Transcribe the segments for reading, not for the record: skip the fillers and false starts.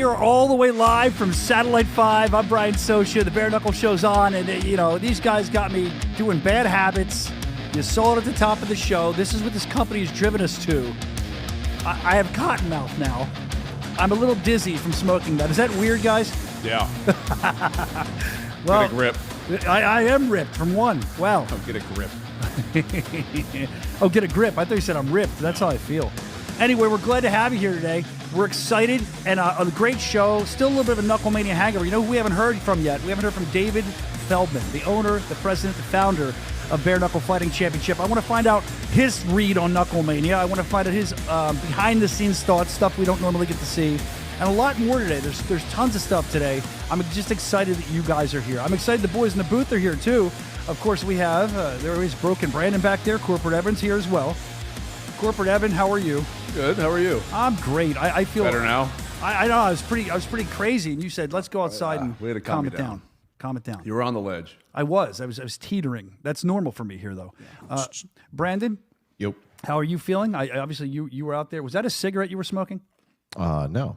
We are all the way live from Satellite 5. I'm Brian Soscia. The Bare Knuckle Show's on, and these guys got me doing bad habits. You saw it at the top of the show. This is what this company has driven us to. I have cotton mouth now. I'm a little dizzy from smoking that. Is that weird, guys? Yeah. Well, get a grip. I am ripped from one. Wow. Oh, get a grip. Oh, get a grip. I thought you said I'm ripped. That's how I feel. Anyway, we're glad to have you here today. We're excited and a great show. Still a little bit of a Knucklemania hangover. You know who we haven't heard from yet? We haven't heard from David Feldman, the owner, the president, the founder of Bare Knuckle Fighting Championship. I want to find out his read on Knucklemania. I want to find out his behind-the-scenes thoughts, stuff we don't normally get to see, and a lot more today. There's tons of stuff today. I'm just excited that you guys are here. I'm excited the boys in the booth are here, too. Of course, we have, there is Broken Brandon back there. Corporate Evan's here as well. Corporate Evan, how are you? Good. How are you? I'm great. I feel better now. I know I was pretty crazy, and you said let's go outside and we had to calm it down. Calm it down. You were on the ledge. I was teetering. That's normal for me here, though. Brandon. Yep. How are you feeling? Obviously you were out there. Was that a cigarette you were smoking? No.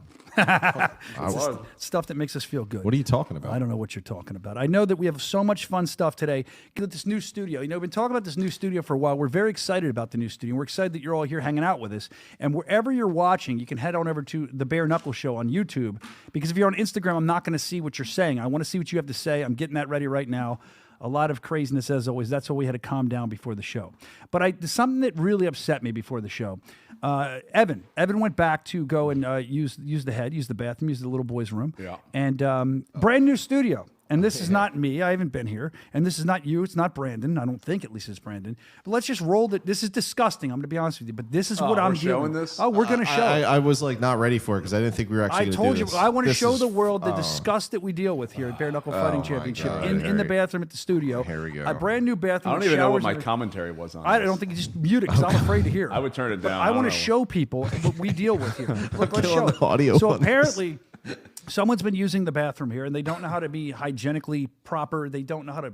Stuff that makes us feel good. What are you talking about? I don't know what you're talking about. I know that we have so much fun stuff today. Get this new studio. We've been talking about this new studio for a while. We're very excited about the new studio. We're excited that you're all here hanging out with us. And wherever you're watching, you can head on over to the Bare Knuckle Show on YouTube. Because if you're on Instagram, I'm not going to see what you're saying. I want to see what you have to say. I'm getting that ready right now. A lot of craziness, as always. That's why we had to calm down before the show. But something that really upset me before the show. Evan went back to go and use the bathroom, use the little boy's room. Yeah. And brand new studio. And this is not me. I haven't been here. And this is not you. It's not Brandon. I don't think at least it's Brandon. But let's just roll that. This is disgusting. I'm going to be honest with you. But this is what I'm showing doing. this? Oh, we're going to show it. I was not ready for it because I didn't think we were actually I going to told do you, this. I want to This show is- the world the disgust that we deal with here at Bare Knuckle Fighting Championship God. in the bathroom at the studio. Here we go. A brand new bathroom. I don't even know what showers my and- commentary was on I this. don't think you just mute it because I'm afraid to hear. I would turn it But down. I I want to don't know. show people what we deal with here. Look, let's killing show the audio So on this. apparently, someone's been using the bathroom here, and they don't know how to be hygienically proper. They don't know how to.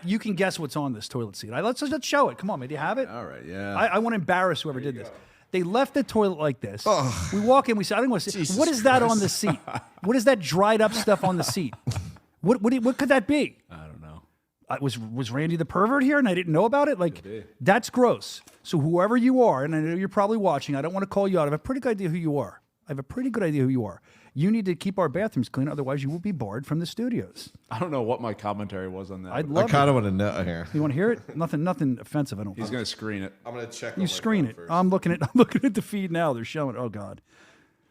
You can guess what's on this toilet seat. Let's show it. Come on, man. Do you have it? All right, yeah. I want to embarrass whoever did this. They left the toilet like this. We walk in. We say, "I don't want to see." Jesus What is that Christ. on the seat? What is that dried up stuff on the seat? What could that be? I don't know. Was Randy the pervert here and I didn't know about it? Like, that's gross. So whoever you are, and I know you're probably watching, I don't want to call you out. I have a pretty good idea who you are. You need to keep our bathrooms clean, otherwise you will be barred from the studios. I don't know what my commentary was on that. I'd I love kind it. of want to know here. You want to hear it? Nothing offensive. I don't. He's going to screen it. I'm going to check. You screen it. I'm looking at the feed now. They're showing. Oh God.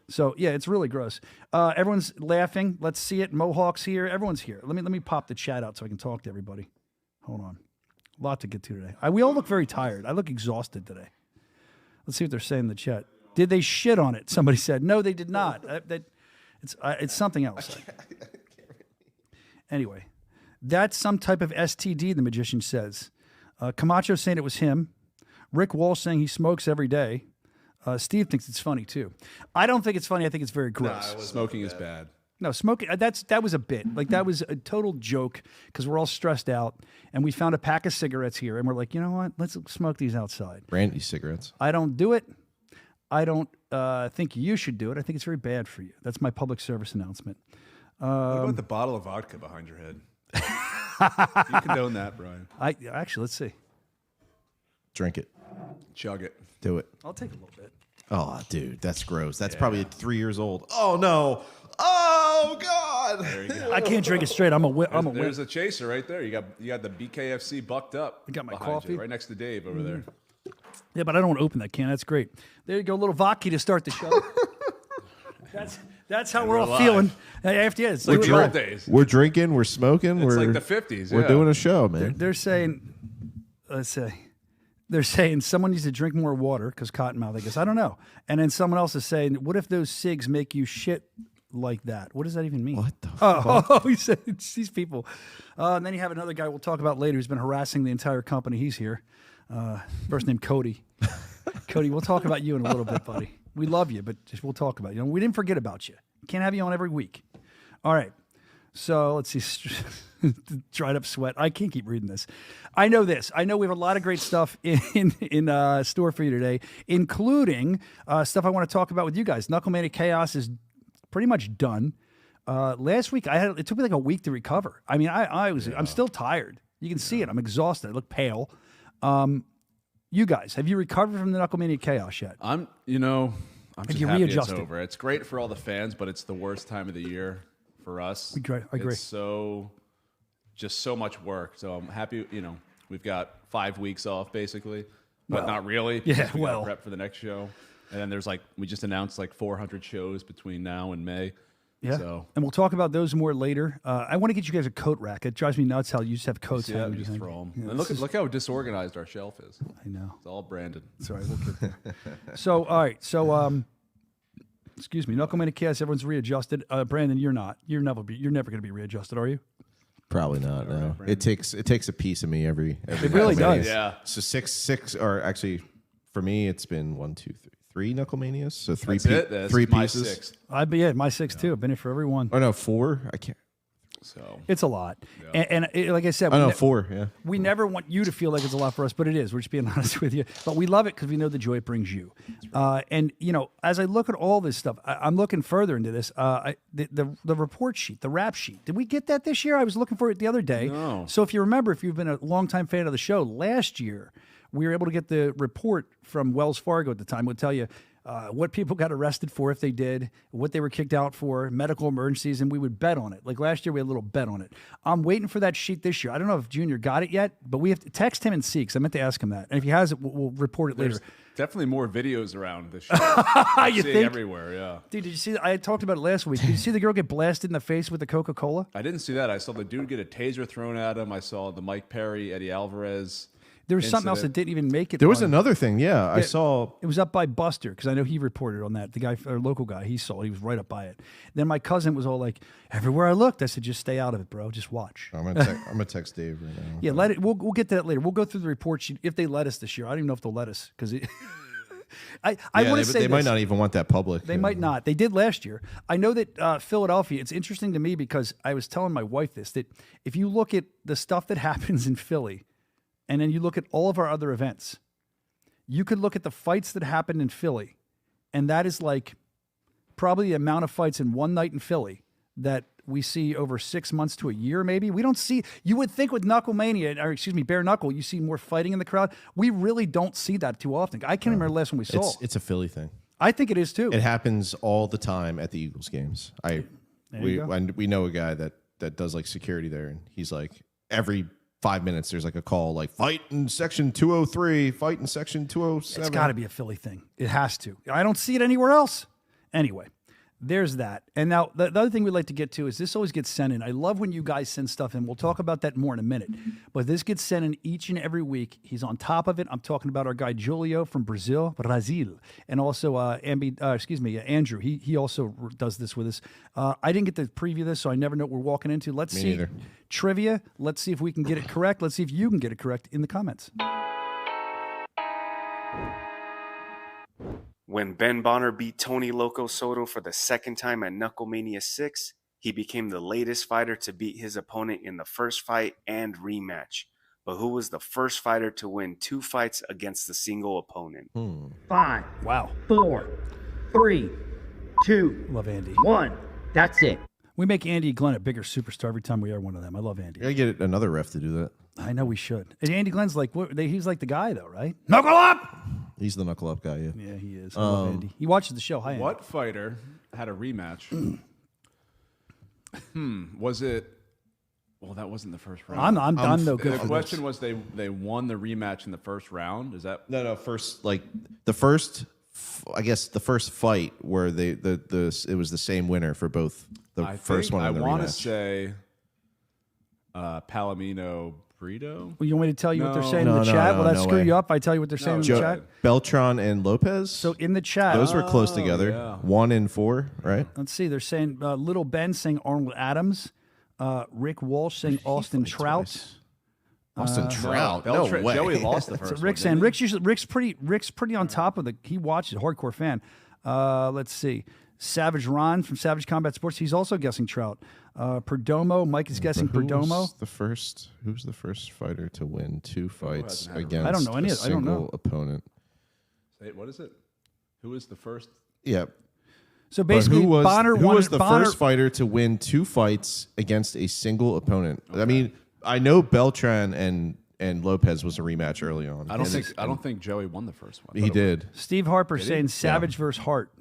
So yeah, it's really gross. Everyone's laughing. Let's see it. Mohawk's here. Everyone's here. Let me pop the chat out so I can talk to everybody. Hold on. A lot to get to today. We all look very tired. I look exhausted today. Let's see what they're saying in the chat. Did they shit on it? Somebody said. No, they did not. It's something else. Anyway, that's some type of STD, the magician says. Camacho saying it was him. Rick Walsh saying he smokes every day. Steve thinks it's funny, too. I don't think it's funny. I think it's very gross. Smoking is bad. No, smoking, that was a bit. Like, that was a total joke because we're all stressed out. And we found a pack of cigarettes here. And we're like, you know what? Let's smoke these outside. Brandy cigarettes. I don't do it. I don't think you should do it. I think it's very bad for you. That's my public service announcement. What about the bottle of vodka behind your head? You condone that, Brian. Actually, let's see. Drink it. Chug it. Do it. I'll take a little bit. Oh, dude, that's gross. That's probably 3 years old. Oh no. Oh God. There you go. I can't drink it straight. I'm a whip. There's a chaser right there. You got the BKFC bucked up. I got my behind coffee. you, right next to Dave over there. Yeah, but I don't want to open that can. That's great. There you go, a little vodka to start the show. That's how we're all live. feeling. After it's like The old days. We're drinking. We're smoking. It's we're like the 50s. We're yeah. doing a show, man. they're saying, let's say, they're saying someone needs to drink more water because cottonmouth, I guess. I don't know. And then someone else is saying, what if those cigs make you shit like that? What does that even mean? What the fuck? Oh, he said it's these people. And then you have another guy we'll talk about later who's been harassing the entire company. He's here. First name Cody. Cody, we'll talk about you in a little bit, buddy. We love you, but just we'll talk about you. We didn't forget about you. Can't have you on every week. All right. So let's see. Dried up sweat. I can't keep reading this. I know this. I know we have a lot of great stuff in store for you today, including stuff I want to talk about with you guys. Knucklemania Chaos is pretty much done. Last week, it took me like a week to recover. I mean, I'm still tired. You can see it. I'm exhausted. I look pale. You guys, have you recovered from the Knucklemania chaos yet? I'm just happy readjusted? it's over. It's great for all the fans, but it's the worst time of the year for us. I agree. It's just so much work. So I'm happy, we've got 5 weeks off basically, but not really. Yeah, we gotta prep for the next show. And then there's we just announced 400 shows between now and May. Yeah, so, and we'll talk about those more later. I want to get you guys a coat rack. It drives me nuts how you just have coats. Yeah, we just throw them. Yeah, and look how disorganized our shelf is. I know. It's all branded. Sorry, we'll get there. So, all right. So, excuse me. Knucklemania Chaos, everyone's readjusted. Brandon, you're not. You're never going to be readjusted, are you? Probably not. No. It takes a piece of me every. It really does. Yeah. So six, or actually, for me, it's been 1, 2, 3 Knucklemanias. So three That's three my pieces. 6. My 6 too. I've been here for every one. Oh no, 4. I can't. So It's a lot. And like I said, Oh no, 4. Yeah. we never want you to feel like it's a lot for us, but it is. We're just being honest with you. But we love it because we know the joy it brings you. And, as I look at all this stuff, I'm looking further into this. The report sheet, the rap sheet. Did we get that this year? I was looking for it the other day. No. So if you remember, if you've been a longtime fan of the show, last year we were able to get the report from Wells Fargo at the time. Would tell you what people got arrested for if they did, what they were kicked out for, medical emergencies, and we would bet on it. Like last year, we had a little bet on it. I'm waiting for that sheet this year. I don't know if Junior got it yet, but we have to text him and see, because I meant to ask him that. And if he has it, we'll report it there's later. definitely more videos around this show. You See think? everywhere, yeah. Dude, did you see? I talked about it last week. Did you see the girl get blasted in the face with the Coca-Cola? I didn't see that. I saw the dude get a taser thrown at him. I saw the Mike Perry, Eddie Alvarez. There was something else that didn't even make it. There was another thing. Yeah, I saw. It was up by Buster, because I know he reported on that. The guy, our local guy, he saw it. He was right up by it. Then my cousin was all like, "Everywhere I looked," I said, "Just stay out of it, bro. Just watch." I'm gonna text Dave right now. Yeah, let it. We'll get to that later. We'll go through the report sheet if they let us this year. I don't even know if they'll let us, because I want to say they this. might not even want that public. They might not. They did last year. I know that Philadelphia, it's interesting to me because I was telling my wife this, that if you look at the stuff that happens in Philly, and then you look at all of our other events, you could look at the fights that happened in Philly, and that is like probably the amount of fights in one night in Philly that we see over 6 months to a year, maybe. We don't see, you would think with Knucklemania, or excuse me, Bare Knuckle, you see more fighting in the crowd. We really don't see that too often. I can't remember the last one we saw. It's a Philly thing. I think it is too. It happens all the time at the Eagles games. We know a guy that does like security there, and he's like every 5 minutes there's like a call like fight in section 203, fight in section 207. It's got to be a Philly thing. It has to. I don't see it anywhere else. Anyway, there's that. And now the other thing we'd like to get to is this always gets sent in. I love when you guys send stuff in. We'll talk about that more in a minute. But this gets sent in each and every week. He's on top of it. I'm talking about our guy Julio from Brazil, and also Andrew. He also does this with us. I didn't get to preview this, so I never know what we're walking into. Let's see. Neither. Trivia. Let's see if we can get it correct. Let's see if you can get it correct in the comments. When Ben Bonner beat Tony Loco Soto for the second time at Knucklemania 6, he became the latest fighter to beat his opponent in the first fight and rematch. But who was the first fighter to win 2 fights against the single opponent? 5, Wow. 4, 3, 2, Love Andy. 1. That's it. We make Andy Glenn a bigger superstar every time we are one of them. I love Andy. I gotta get another ref to do that. I know we should. And Andy Glenn's like, he's like the guy though, right? Knuckle up! He's the knuckle up guy. Yeah. Yeah, he is. I love Andy. He watches the show. Hi, Andy. What fighter had a rematch? Was it? Well, that wasn't the first round. I'm no good The for question this. was they won the rematch in the first round. Is that? No. First, like the first, I guess the first fight where it was the same winner for both the first one and the rematch. I want to say Palomino Brito. Well, you want me to tell you what they're saying No, in the no, chat? no, Will that no screw way. you up? I tell you what they're saying in the chat? Beltran and Lopez. So in the chat, Those were close together. yeah. 1 and 4, right? let's see. They're saying Little Ben saying Arnold Adams, Rick Walsh saying Austin Trout. Austin Trout. No Beltran- way. Joey lost the first So one. Rick's saying Rick's pretty on top of the. He watches, hardcore fan. Let's see. Savage Ron from Savage Combat Sports. He's also guessing Trout. Perdomo. Mike is guessing Perdomo. Who's the first fighter to win 2 fights hasn't had a against I don't know any a of it. I don't single know. opponent? What is it? Who was the first? Yeah. So But basically, who was Bonner who won. was the Bonner, first fighter to win 2 fights against a single opponent? I mean, I know Beltran and Lopez was a rematch early on. I don't think Joey won the first one. He did. Steve Harper saying Savage versus Hart.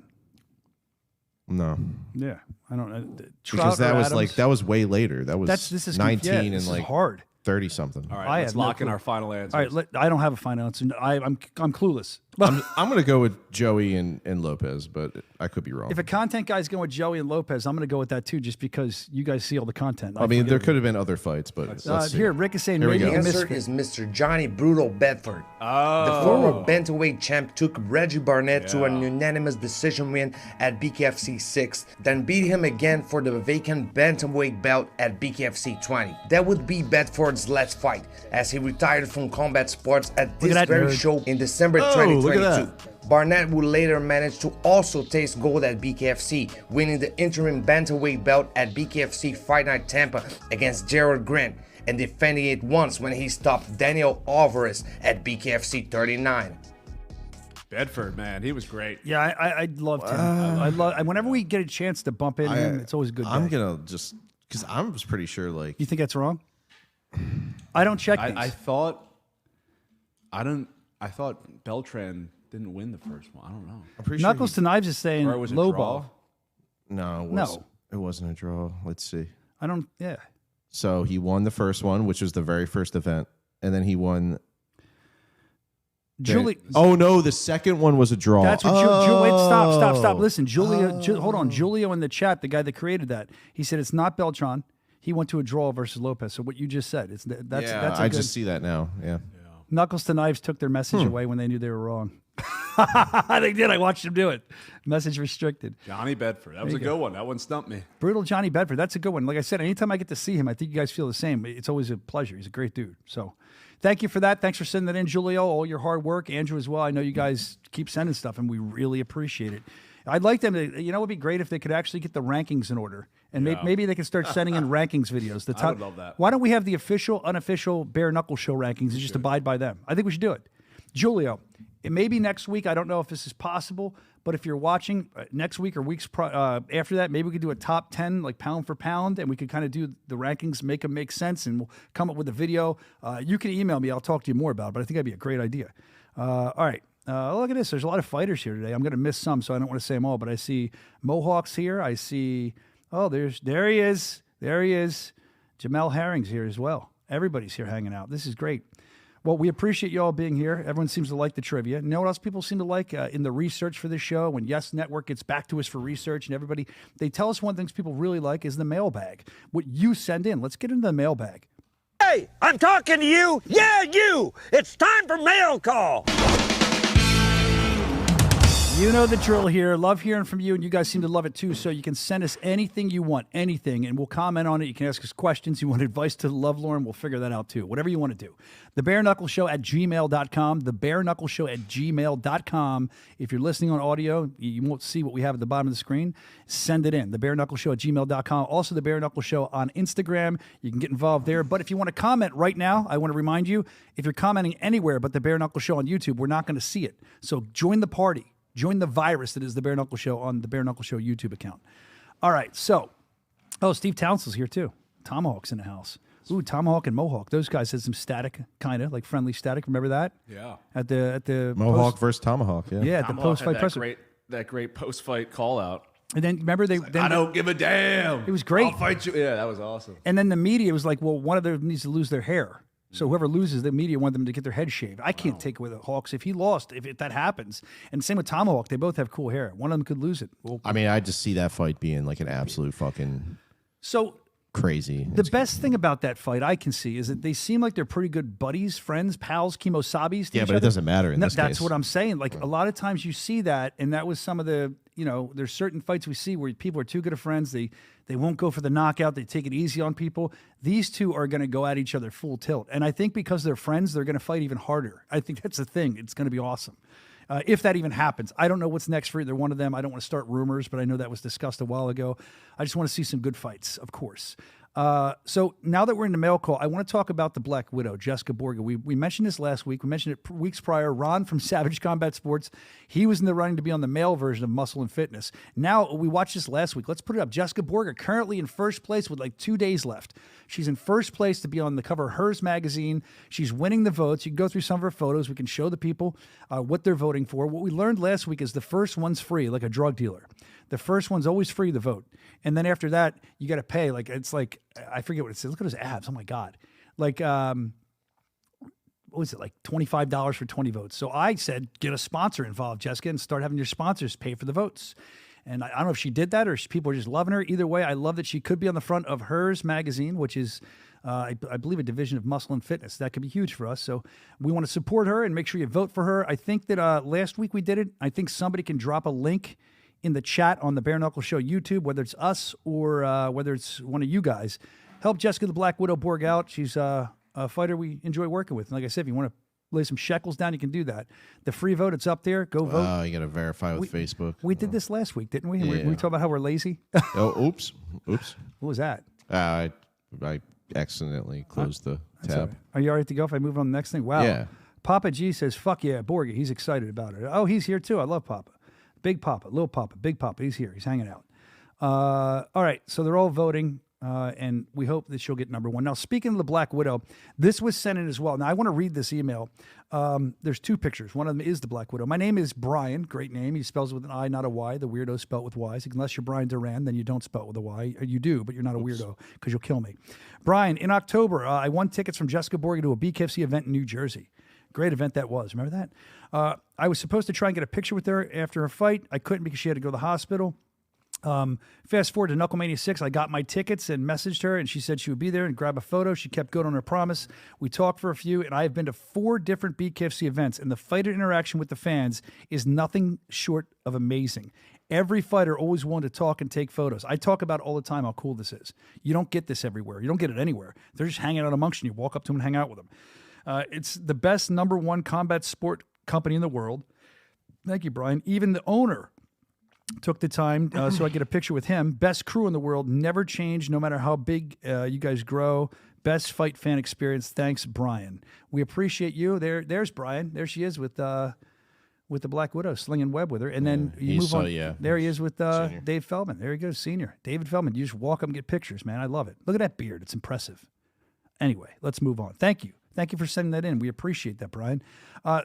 No, Yeah, I don't know. because that was that was way later. That was this is 19 yeah, and this like is hard. 30 something. All I right, let's have no lock in clue. our final answers. All right, I don't have a final answer. I'm clueless. I'm going to go with Joey and Lopez, but I could be wrong. If a content guy's going with Joey and Lopez, I'm going to go with that too, just because you guys see all the content. I mean, there could have been other fights, but let's see. Here, Rick is saying Here we maybe go. a The answer misfit. is Mr. Johnny Brutal Bedford. The former bantamweight champ took Reggie Barnett to an unanimous decision win at BKFC 6, then beat him again for the vacant bantamweight belt at BKFC 20. That would be Bedford's last fight, as he retired from combat sports at this that very nerd. show in December Oh, look at 2022. Barnett would later manage to also taste gold at BKFC, winning the interim bantamweight belt at BKFC Fight Night Tampa against Gerald Grant, and defending it once when he stopped Daniel Alvarez at BKFC 39. Bedford, man, he was great. Yeah, I loved him. I love. Whenever we get a chance to bump into him, it's always a good. I'm day. going to just, because I was pretty sure, like, You think that's wrong? I don't check these. I thought Beltran didn't win the first one. I don't know. I'm pretty sure Knuckles to Knives is saying Or was it low draw? ball. No, No. it wasn't a draw. Let's see. I don't. Yeah. So he won the first one, which was the very first event, and then he won. Julie. Oh no, the second one was a draw. That's what wait, stop. Listen, hold on. Julio in the chat, the guy that created that, he said it's not Beltran. He went to a draw versus Lopez. So what you just said, that's a I good, just see that now. Yeah. Knuckles to Knives took their message away when they knew they were wrong. They did. I watched them do it. Message restricted. Johnny Bedford. That was a good one. That one stumped me. Brutal Johnny Bedford. That's a good one. Like I said, anytime I get to see him, I think you guys feel the same. It's always a pleasure. He's a great dude. So thank you for that. Thanks for sending that in, Julio. All your hard work. Andrew as well. I know you guys keep sending stuff, and we really appreciate it. I'd like them to, it would be great if they could actually get the rankings in order. And maybe they could start sending in rankings videos. I would love that. Why don't we have the official, unofficial Bare Knuckle Show rankings and just abide by them? I think we should do it. Julio, it may be next week. I don't know if this is possible, but if you're watching next week or weeks after that, maybe we could do a top 10, like pound for pound, and we could kind of do the rankings, make them make sense, and we'll come up with a video. You can email me. I'll talk to you more about it, but I think that'd be a great idea. All right. Look at this. There's a lot of fighters here today. I'm going to miss some, so I don't want to say them all, but I see Mohawks here. I see, there he is. There he is. Jamel Herring's here as well. Everybody's here hanging out. This is great. Well, we appreciate you all being here. Everyone seems to like the trivia. You know what else people seem to like in the research for this show? When Yes Network gets back to us for research and everybody, they tell us one of the things people really like is the mailbag. What you send in. Let's get into the mailbag. Hey, I'm talking to you. Yeah, you. It's time for mail call. You know the drill here. Love hearing from you, and you guys seem to love it too. So you can send us anything you want, anything, and we'll comment on it. You can ask us questions. You want advice to the Lovelorn, we'll figure that out too. Whatever you want to do. The Bare Knuckle Show at gmail.com. The Bare Knuckle Show at gmail.com. If you're listening on audio, you won't see what we have at the bottom of the screen. Send it in. The Bare Knuckle Show at gmail.com. Also, the Bare Knuckle Show on Instagram. You can get involved there. But if you want to comment right now, I want to remind you, if you're commenting anywhere but the Bare Knuckle Show on YouTube, we're not going to see it. So join the party. Join the virus that is the Bare Knuckle Show on the Bare Knuckle Show YouTube account. All right, so, Steve Townsel's here too. Tomahawk's in the house. Ooh, Tomahawk and Mohawk. Those guys had some static, kind of like friendly static. Remember that? Yeah. At the Mohawk versus Tomahawk. Yeah. Yeah, at the Tomahawk post had fight presser. that great post fight call out. And then remember I don't give a damn. It was great. I'll fight you. Yeah, that was awesome. And then the media was like, well, one of them needs to lose their hair. So whoever loses, the media want them to get their head shaved. I can't take away the Hawks. If he lost, if that happens, and same with Tomahawk, they both have cool hair. One of them could lose it. Well, I mean, I just see that fight being like an absolute fucking so crazy. the best thing about that fight I can see is that they seem like they're pretty good buddies, friends, pals, kemosabis. Yeah, but it doesn't matter in this That's case. what I'm saying. Like a lot of times you see that, and that was some of the, there's certain fights we see where people are too good of friends. They won't go for the knockout. They take it easy on people. These two are going to go at each other full tilt. And I think because they're friends, they're going to fight even harder. I think that's the thing. It's going to be awesome. If that even happens. I don't know what's next for either one of them. I don't want to start rumors, but I know that was discussed a while ago. I just want to see some good fights, of course. So now that we're in the mail call, I want to talk about the Black Widow, Jessica Borga. We mentioned this last week. We mentioned it weeks prior. Ron from Savage Combat Sports, he was in the running to be on the male version of Muscle and Fitness. Now, we watched this last week. Let's put it up. Jessica Borga currently in first place with like 2 days left. She's in first place to be on the cover of Hers magazine. She's winning the votes. You can go through some of her photos. We can show the people what they're voting for. What we learned last week is the first one's free, like a drug dealer. The first one's always free to vote. And then after that, you got to pay. Like, it's like, I forget what it says. Look at his abs. Oh my God. Like, what was it? Like $25 for 20 votes. So I said, get a sponsor involved, Jessica, and start having your sponsors pay for the votes. And I don't know if she did that or people are just loving her. Either way, I love that she could be on the front of Hers magazine, which is, I believe, a division of Muscle and Fitness. That could be huge for us. So we want to support her and make sure you vote for her. I think that last week we did it. I think somebody can drop a link in the chat on the Bare Knuckle Show YouTube, whether it's us or whether it's one of you guys. Help Jessica the Black Widow Borg out. She's a fighter we enjoy working with. And like I said, if you want to lay some shekels down, you can do that. The free vote, it's up there. Go vote. Oh, you got to verify with Facebook. We did this last week, didn't we? Yeah. We talked about how we're lazy. Oh, oops. What was that? I accidentally closed the tab. Right. Are you all right to go if I move on to the next thing? Wow. Yeah. Papa G says, fuck yeah, Borgie. He's excited about it. Oh, he's here too. I love Papa. Big Papa, Little Papa, Big Papa. He's here. He's hanging out. All right. So they're all voting, and we hope that she'll get number one. Now, speaking of the Black Widow, this was sent in as well. Now, I want to read this email. There's two pictures. One of them is the Black Widow. My name is Brian. Great name. He spells it with an I, not a Y. The weirdo spelled with Y's. Unless you're Brian Duran, then you don't spell it with a Y. Or you do, but you're not a weirdo because you'll kill me. Brian, in October, I won tickets from Jessica Borga to a BKFC event in New Jersey. Great event that was. Remember that? I was supposed to try and get a picture with her after her fight. I couldn't because she had to go to the hospital. Fast forward to Knucklemania 6. I got my tickets and messaged her, and she said she would be there and grab a photo. She kept good on her promise. We talked for a few, and I have been to 4 different BKFC events, and the fighter interaction with the fans is nothing short of amazing. Every fighter always wanted to talk and take photos. I talk about all the time how cool this is. You don't get this everywhere. You don't get it anywhere. They're just hanging out amongst you. You walk up to them and hang out with them. It's the best #1 combat sport company in the world. Thank you, Brian. Even the owner took the time so I get a picture with him. Best crew in the world. Never change, no matter how big you guys grow. Best fight fan experience. Thanks, Brian. We appreciate you. There's Brian. There she is with the Black Widow slinging web with her. And then you move on. Yeah. There he is with Dave Feldman. There he goes, senior. David Feldman. You just walk up and get pictures, man. I love it. Look at that beard. It's impressive. Anyway, let's move on. Thank you. Thank you for sending that in. We appreciate that, Brian.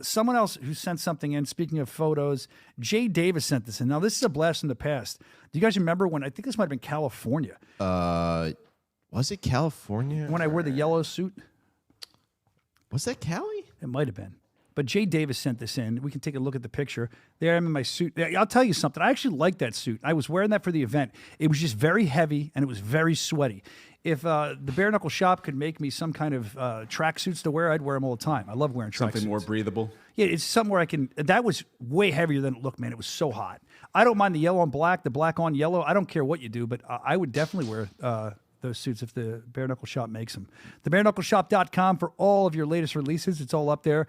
Someone else who sent something in, speaking of photos, Jay Davis sent this in. Now, this is a blast from the past. Do you guys remember when, I think this might have been California. Was it California? When I wore the yellow suit? Was that Cali? It might have been. But Jay Davis sent this in. We can take a look at the picture. There I am in my suit. I'll tell you something. I actually like that suit. I was wearing that for the event. It was just very heavy, and it was very sweaty. If the Bare Knuckle shop could make me some kind of tracksuits to wear, I'd wear them all the time. I love wearing tracksuits. Something more breathable. Yeah, it's something where I can. That was way heavier than it looked, man. It was so hot. I don't mind the yellow on black, the black on yellow. I don't care what you do, but I would definitely wear those suits if the Bare Knuckle Shop makes them. TheBareKnuckleShop.com for all of your latest releases. It's all up there.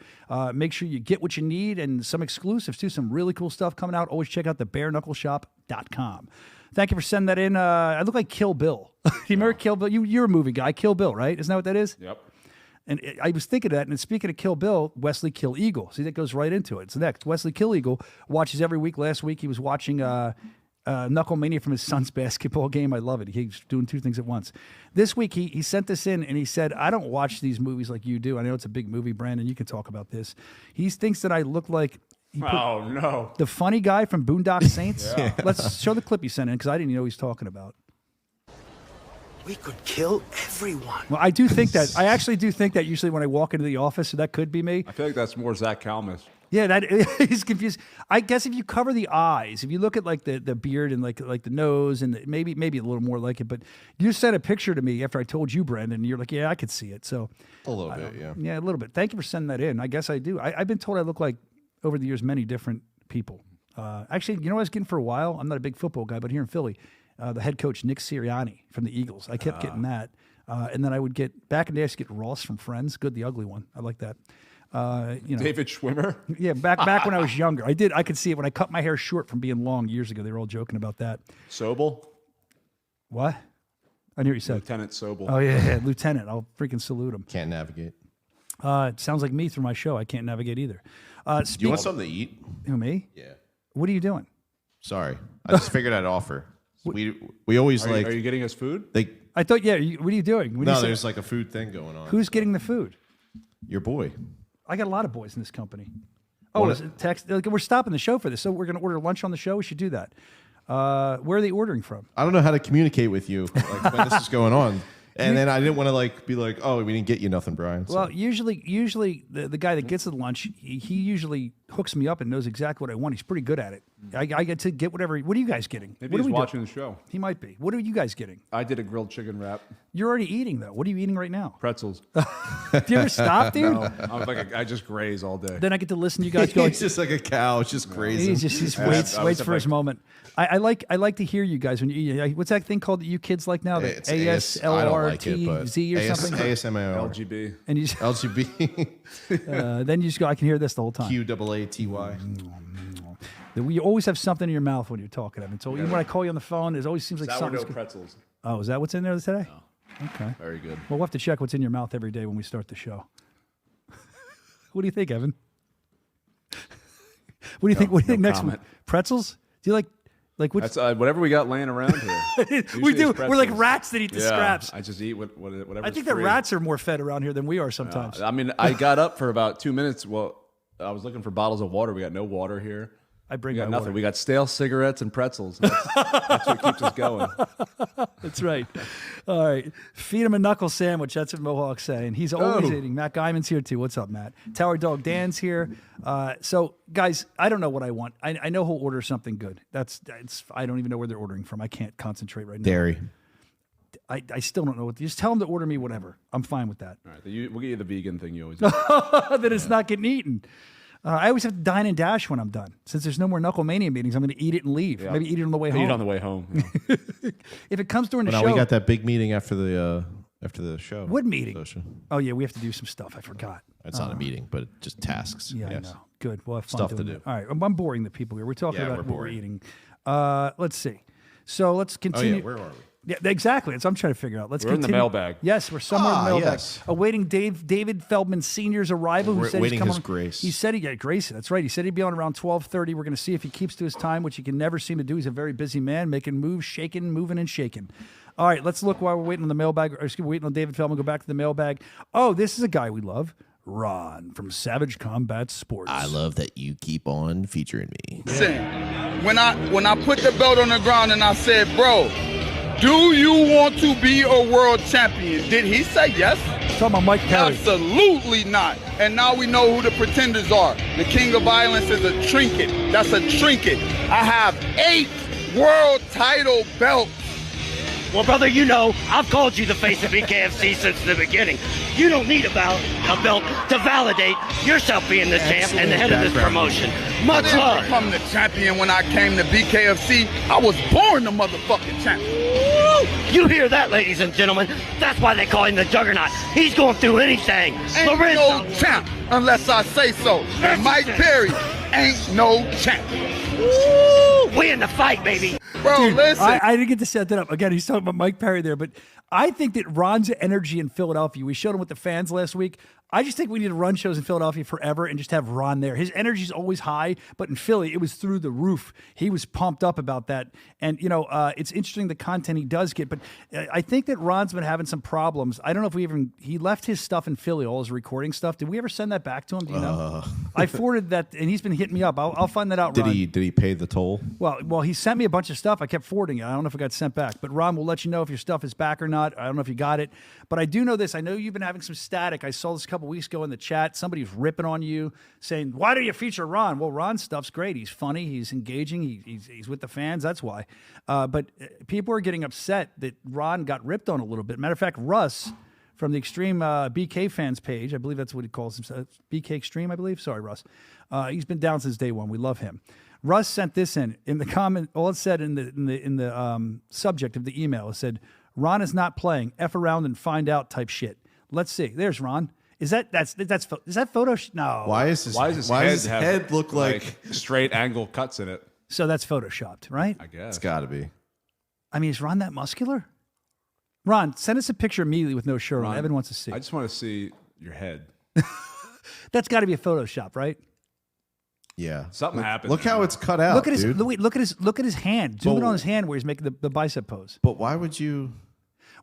Make sure you get what you need and some exclusives too. Some really cool stuff coming out. Always check out TheBareKnuckleShop.com. Thank you for sending that in. I look like Kill Bill. You remember Kill Bill? You're a movie guy. Kill Bill, right? Isn't that what that is? Yep. And I was thinking of that. And speaking of Kill Bill, Wesley Kill Eagle. See, that goes right into it. It's next. Wesley Kill Eagle watches every week. Last week he was watching Knucklemania from his son's basketball game. I love it. He's doing 2 things at once. This week he sent this in and he said, I don't watch these movies like you do. I know it's a big movie, Brandon. You can talk about this. He thinks that I look like Oh, no. the funny guy from Boondock Saints. Yeah. Let's show the clip he sent in because I didn't even know what he's talking about. We could kill everyone. Well, I do think that. I actually do think that usually when I walk into the office, so that could be me. I feel like that's more Zach Kalmus. Yeah, that is confused. I guess if you cover the eyes, if you look at like the beard and like the nose and maybe a little more like it, but you sent a picture to me after I told you, Brandon, and you're like, yeah, I could see it. So A little bit, yeah. Yeah, a little bit. Thank you for sending that in. I guess I do. I've been told I look like, over the years, many different people. Actually, you know what I was getting for a while? I'm not a big football guy, but here in Philly, the head coach, Nick Sirianni from the Eagles. I kept getting that. And then I would get, back in the day, I used to get Ross from Friends. Good, the ugly one. I like that. David Schwimmer? Yeah, back when I was younger. I could see it when I cut my hair short from being long years ago. They were all joking about that. Sobel? What? I knew what you said. Lieutenant Sobel. Oh, yeah, Lieutenant. I'll freaking salute him. Can't navigate. It sounds like me through my show. I can't navigate either. Do you want something to eat? Who, me? Yeah. What are you doing? Sorry, I just figured I'd offer. We always Are like. you getting us food? I thought, what are you doing? What do you No, say? there's like a food thing going on. Who's getting the food? Your boy? I got a lot of boys in this company. Oh, is it text. We're stopping the show for this, so we're going to order lunch on the show. We should do that. Where are they ordering from? I don't know how to communicate with you like, when this is going on. And then I didn't want to like be like, oh, we didn't get you nothing, Brian. So. Well, usually the guy that gets the lunch, he usually hooks me up and knows exactly what I want. He's pretty good at it. I get to get whatever. What are you guys getting? Maybe what he's are we watching doing? the show. He might be. What are you guys getting? I did a grilled chicken wrap. You're already eating though. What are you eating right now? Pretzels. Do you ever stop, dude? No, I just graze all day. Then I get to listen to you guys go. He's just like a cow. It's just crazy. He just waits for his moment. I like to hear you guys when you eat. What's that thing called that you kids like now? The It's ASLRTZ or something. ASMR. LGB. And you LGB. then you just go. I can hear this the whole time. QAATY. You always have something in your mouth when you're talking. I mean, so even when I call you on the phone, it always seems like Sourdough something's. pretzels. Oh, is that what's in there today? No. Okay. Very good. Well, we'll have to check what's in your mouth every day when we start the show. What do you think, Evan? What do you think? What do you think next week? Pretzels? Do you like what? That's whatever we got laying around here. We do. Usually it's We're like pretzels. rats that eat the scraps. I just eat whatever. I think that rats are more fed around here than we are sometimes. I mean, I got up for about 2 minutes. Well, I was looking for bottles of water. We got no water here. I bring We got my nothing. water. We got stale cigarettes and pretzels. That's what keeps us going. That's right. All right. Feed him a knuckle sandwich. That's what Mohawk's saying. He's always eating. Matt Guyman's here too. What's up, Matt? Tower Dog Dan's here. So, guys, I don't know what I want. I know he'll order something good. I don't even know where they're ordering from. I can't concentrate right now. Dairy. I still don't know what. Just tell them to order me whatever. I'm fine with that. All right, we'll get you the vegan thing you always do. That it's not getting eaten. I always have to dine and dash when I'm done. Since there's no more Knucklemania meetings, I'm going to eat it and leave. Yeah. Maybe eat it on the way home. Eat it on the way home. Yeah. If it comes during the Now show. we got that big meeting after the show. What meeting? Soscia. Oh, yeah, we have to do some stuff. I forgot. It's not a meeting, but just tasks. Yeah, Yes. I know. Good. We'll have fun Stuff to doing do. that. All right. I'm boring the people here. We're talking Yeah, about we're what we're boring. eating. Let's see. So let's Oh continue. yeah, where are we? Yeah, exactly. That's what I'm trying to figure out. Let's We're in the continue. mailbag. Yes, we're somewhere in the mailbag. Yes. Awaiting David Feldman Sr.'s arrival. Who We're said waiting he's coming his on, grace. He said Gracie. That's right. He said he'd be on around 12:30. We're going to see if he keeps to his time, which he can never seem to do. He's a very busy man, making moves, shaking, moving, and shaking. All right, let's look while we're waiting on the mailbag. Or excuse me, waiting on David Feldman. Go back to the mailbag. Oh, this is a guy we love. Ron from Savage Combat Sports. I love that you keep on featuring me. Listen, when I put the belt on the ground and I said, bro, do you want to be a world champion? Did he say yes? Talking about Mike Perry. Absolutely not. And now we know who the pretenders are. The King of Violence is a trinket. That's a trinket. I have 8 world title belts. Well, brother, you know, I've called you the face of BKFC since the beginning. You don't need a belt to validate yourself being the champ and the head of this promotion. I Much didn't love. become the champion when I came to BKFC. I was born the motherfucking champion. Woo! You hear that, ladies and gentlemen? That's why they call him the Juggernaut. He's going through anything. Ain't no champ unless I say so. And Mike Perry ain't no champ. Woo! We in the fight, baby. Bro, Dude, listen. I didn't get to set that up. Again, he's talking about Mike Perry there, but I think that Ron's energy in Philadelphia, we showed him with the fans last week. I just think we need to run shows in Philadelphia forever and just have Ron there. His energy's always high, but in Philly, it was through the roof. He was pumped up about that. And, it's interesting the content he does get, but I think that Ron's been having some problems. I don't know if he left his stuff in Philly, all his recording stuff. Did we ever send that back to him? Do you know? I forwarded that, and he's been hitting me up. I'll find that out, Did Ron. he pay the toll? Well, he sent me a bunch of stuff. I kept forwarding it. I don't know if it got sent back, but Ron will let you know if your stuff is back or not. I don't know if you got it, but I do know this. I know you've been having some static. I saw this a couple weeks ago in the chat. Somebody's ripping on you, saying, "Why do you feature Ron?" Well, Ron's stuff's great. He's funny. He's engaging. He's with the fans. That's why. But people are getting upset that Ron got ripped on a little bit. Matter of fact, Russ from the Extreme BK fans page, I believe that's what he calls himself, BK Extreme, I believe. Sorry, Russ. He's been down since day one. We love him. Russ sent this in the comment. All it said in the subject of the email, it said, "Ron is not playing. F around and find out type shit." Let's see. There's Ron. Is that photo? No. Why is his head look like straight angle cuts in it? So that's photoshopped, right? I guess it's got to be. I mean, is Ron that muscular? Ron, send us a picture immediately with no shirt on. Ron, Evan wants to see. I just want to see your head. That's got to be a Photoshop, right? Yeah. Something happened. Look how it's cut out. Look at his dude. look at his hand. Zoom in on his hand where he's making the bicep pose. But why would you?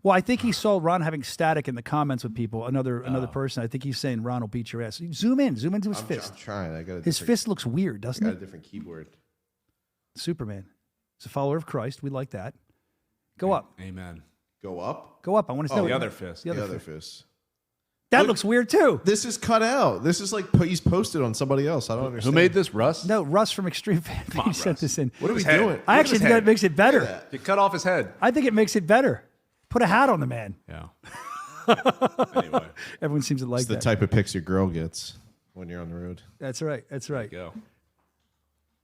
Well, I think he saw Ron having static in the comments with people. Another person. I think he's saying Ron will beat your ass. Zoom into his fist. I'm trying. I got His fist looks weird, doesn't a it? different keyboard. Superman. He's a follower of Christ. We like that. Go up. Amen. Go up. Go up. I want to know The other fist. The The other other fist. fist. That Look- looks weird too. This is cut out. This is like he's posted on somebody else. I don't Who understand. made this, Russ? No, Russ from Extreme Fan on, sent Russ. this in. What are we head. doing? I actually think that makes it better. You cut off his head. I think it makes it better. Put a hat on the man. Yeah. Anyway, Everyone seems to like It's the that. type of pics your girl gets when you're on the road. That's right. That's right. go.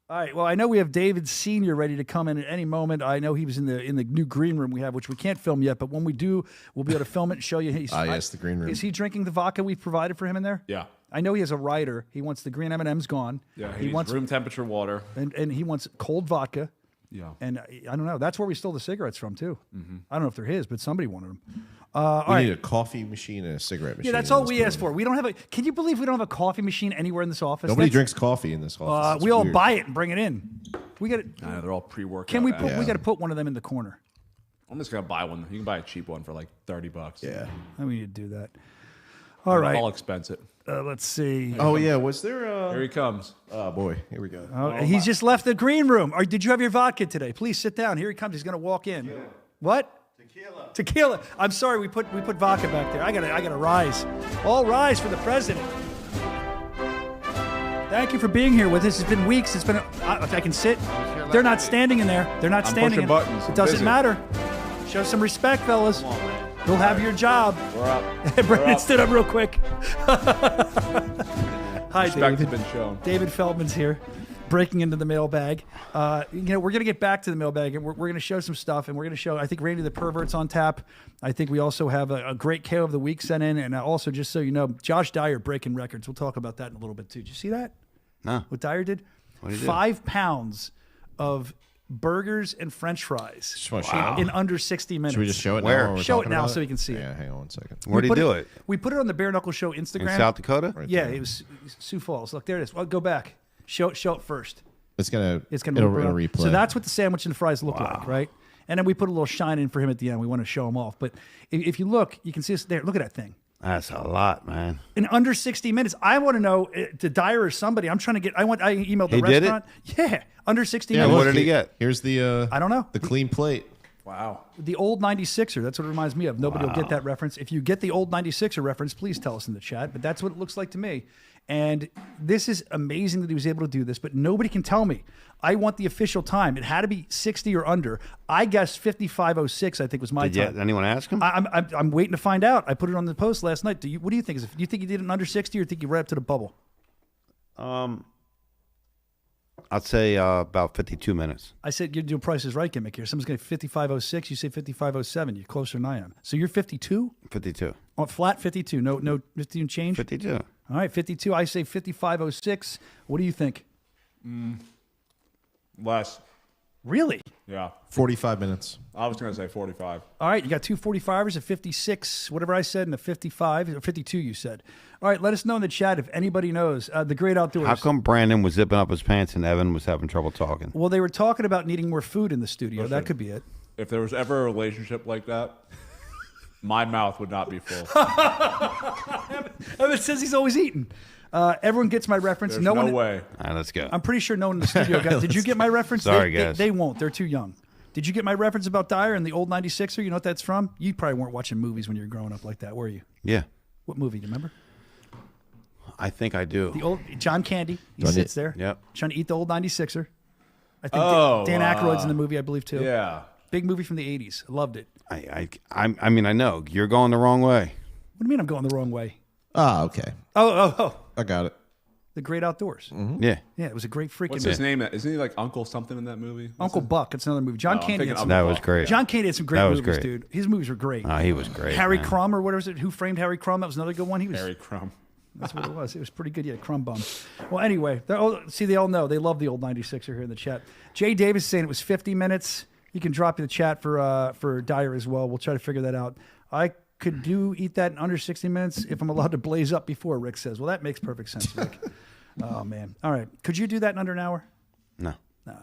All right. Well, I know we have David Sr. ready to come in at any moment. I know he was in the new green room we have, which we can't film yet, but when we do, we'll be able to film it and show you. Yes, the green room. Is he drinking the vodka we've provided for him in there? Yeah. I know he has a rider. He wants the green M&Ms gone. Yeah. He He wants room temperature water. and he wants cold vodka. Yeah. And I don't know. That's where we stole the cigarettes from too. I don't know if they're his, but somebody wanted them. We all right. need a coffee machine and a cigarette machine. Yeah, that's in all this we asked building. for. We don't have a. Can you believe we don't have a coffee machine anywhere in this office? Nobody That's- drinks coffee in this office. It's we all weird. buy it and bring it in. We got. I know, they're all pre-worked. Can we put? Yeah. We got to put one of them in the corner. I'm just gonna buy one. You can buy a cheap one for like $30. Yeah. We need to do that. All right. I'll expense it. Let's see. Oh yeah. Was there? Here he comes. Oh boy. Here we go. He's just left the green room. Or did you have your vodka today? Please sit down. Here he comes. He's going to walk in. What? Tequila. I'm sorry. We put vodka back there. I gotta rise. All rise for the president. Thank you for being here with us. It's been weeks. It's been. I can sit. They're not standing in there. They're not standing. pushing buttons. It I'm doesn't busy. matter. Show some respect, fellas. You'll have your job. We're up. Brendan stood up real quick. Hi, Respect David. has been shown. David Feldman's here, breaking into the mailbag. We're going to get back to the mailbag, and we're going to show some stuff, and we're going to show, I think, Randy the Pervert's on tap. I think we also have a great KO of the week sent in, and also, just so you know, Josh Dyer breaking records. We'll talk about that in a little bit, too. Did you see that? No. What Dyer did? What did he do? 5 pounds of burgers and French fries Just wanna show it. in under 60 minutes. Should we just show it Where? now? while we're Show it talking now about so you can see it. Yeah. Hang on one second. Where'd he put do it? We put it on the Bare Knuckle Show Instagram. In South Dakota? Right Yeah, there. it was Sioux Falls. Look, there it is. Well, go back. Show it first. It's gonna. It'll It'll replay. So that's what the sandwich and the fries look like, right? And then we put a little shine in for him at the end. We want to show him off. But if you look, you can see us there. Look at that thing. That's a lot, man. In under 60 minutes. I want to know, to Dyer or somebody, I'm trying to get, I emailed the He did it? restaurant. Yeah, under 60 Yeah. minutes. what did he get? Here's the. I don't know. The clean plate. Wow. The old 96er. That's what it reminds me of. Nobody will get that reference. If you get the old 96er reference, please tell us in the chat. But that's what it looks like to me. And this is amazing that he was able to do this, but nobody can tell me. I want the official time. It had to be 60 or under. I guessed 55:06, I think, was my Did time. anyone ask him? I'm waiting to find out. I put it on the post last night. What do you think? Do you think he did it in under 60 or think he right up to the bubble? I'd say about 52 minutes. I said you're doing Price is Right gimmick here. Someone's going to 55:06. You say 55:07. You're closer than I am. So you're 52? 52. Oh, flat 52. No 15 change? 52. All right, 52. I say 55:06. What do you think? Less. Really? Yeah. 45 minutes. I was gonna say 45. All right, you got two 45ers, a 56, whatever I said, and a 55, or 52 you said. All right, let us know in the chat if anybody knows. The Great Outdoors. How come Brandon was zipping up his pants and Evan was having trouble talking? Well, they were talking about needing more food in the studio. That could be it. If there was ever a relationship like that, my mouth would not be full. Evan says he's always eating. Everyone gets my reference. There's no one, way. All right, let's go. I'm pretty sure no one in the studio got. Did you get my reference? Sorry, they, guys. They won't. They're too young. Did you get my reference about Dyer and the old 96er? You know what that's from? You probably weren't watching movies when you were growing up like that, were you? Yeah, What movie? Do you remember? I think I do. The old John Candy. He John- sits there. Yep. Trying to eat the old 96er. I think Oh, Dan Aykroyd's in the movie, I believe, too. Yeah. Big movie from the 80s. I loved it. I mean, I know you're going the wrong way. What do you mean I'm going the wrong way? Ah, okay. Oh. I got it. The Great Outdoors. Yeah, Yeah, it was a great freaking What's movie. his name? Isn't he like Uncle something in that movie? Uncle Buck. It's another movie. John I'm Candy. thinking Had some, that was great. John Candy had some great That was movies, great. dude. His movies were great. Oh, he was great. Harry man. Crumb, or what was it? Who Framed Harry Crumb? That was another good one. He was. Harry Crumb. That's what it was. It was pretty good. Yeah, Crumb Bum. Well, anyway, they all know. They love the old 96er here in the chat. Jay Davis is saying it was 50 minutes. You can drop in the chat for Dyer as well. We'll try to figure that out. I could eat that in under 60 minutes if I'm allowed to blaze up before, Rick says. Well, that makes perfect sense, Rick. Oh, man. All right. Could you do that in under an hour? No. No.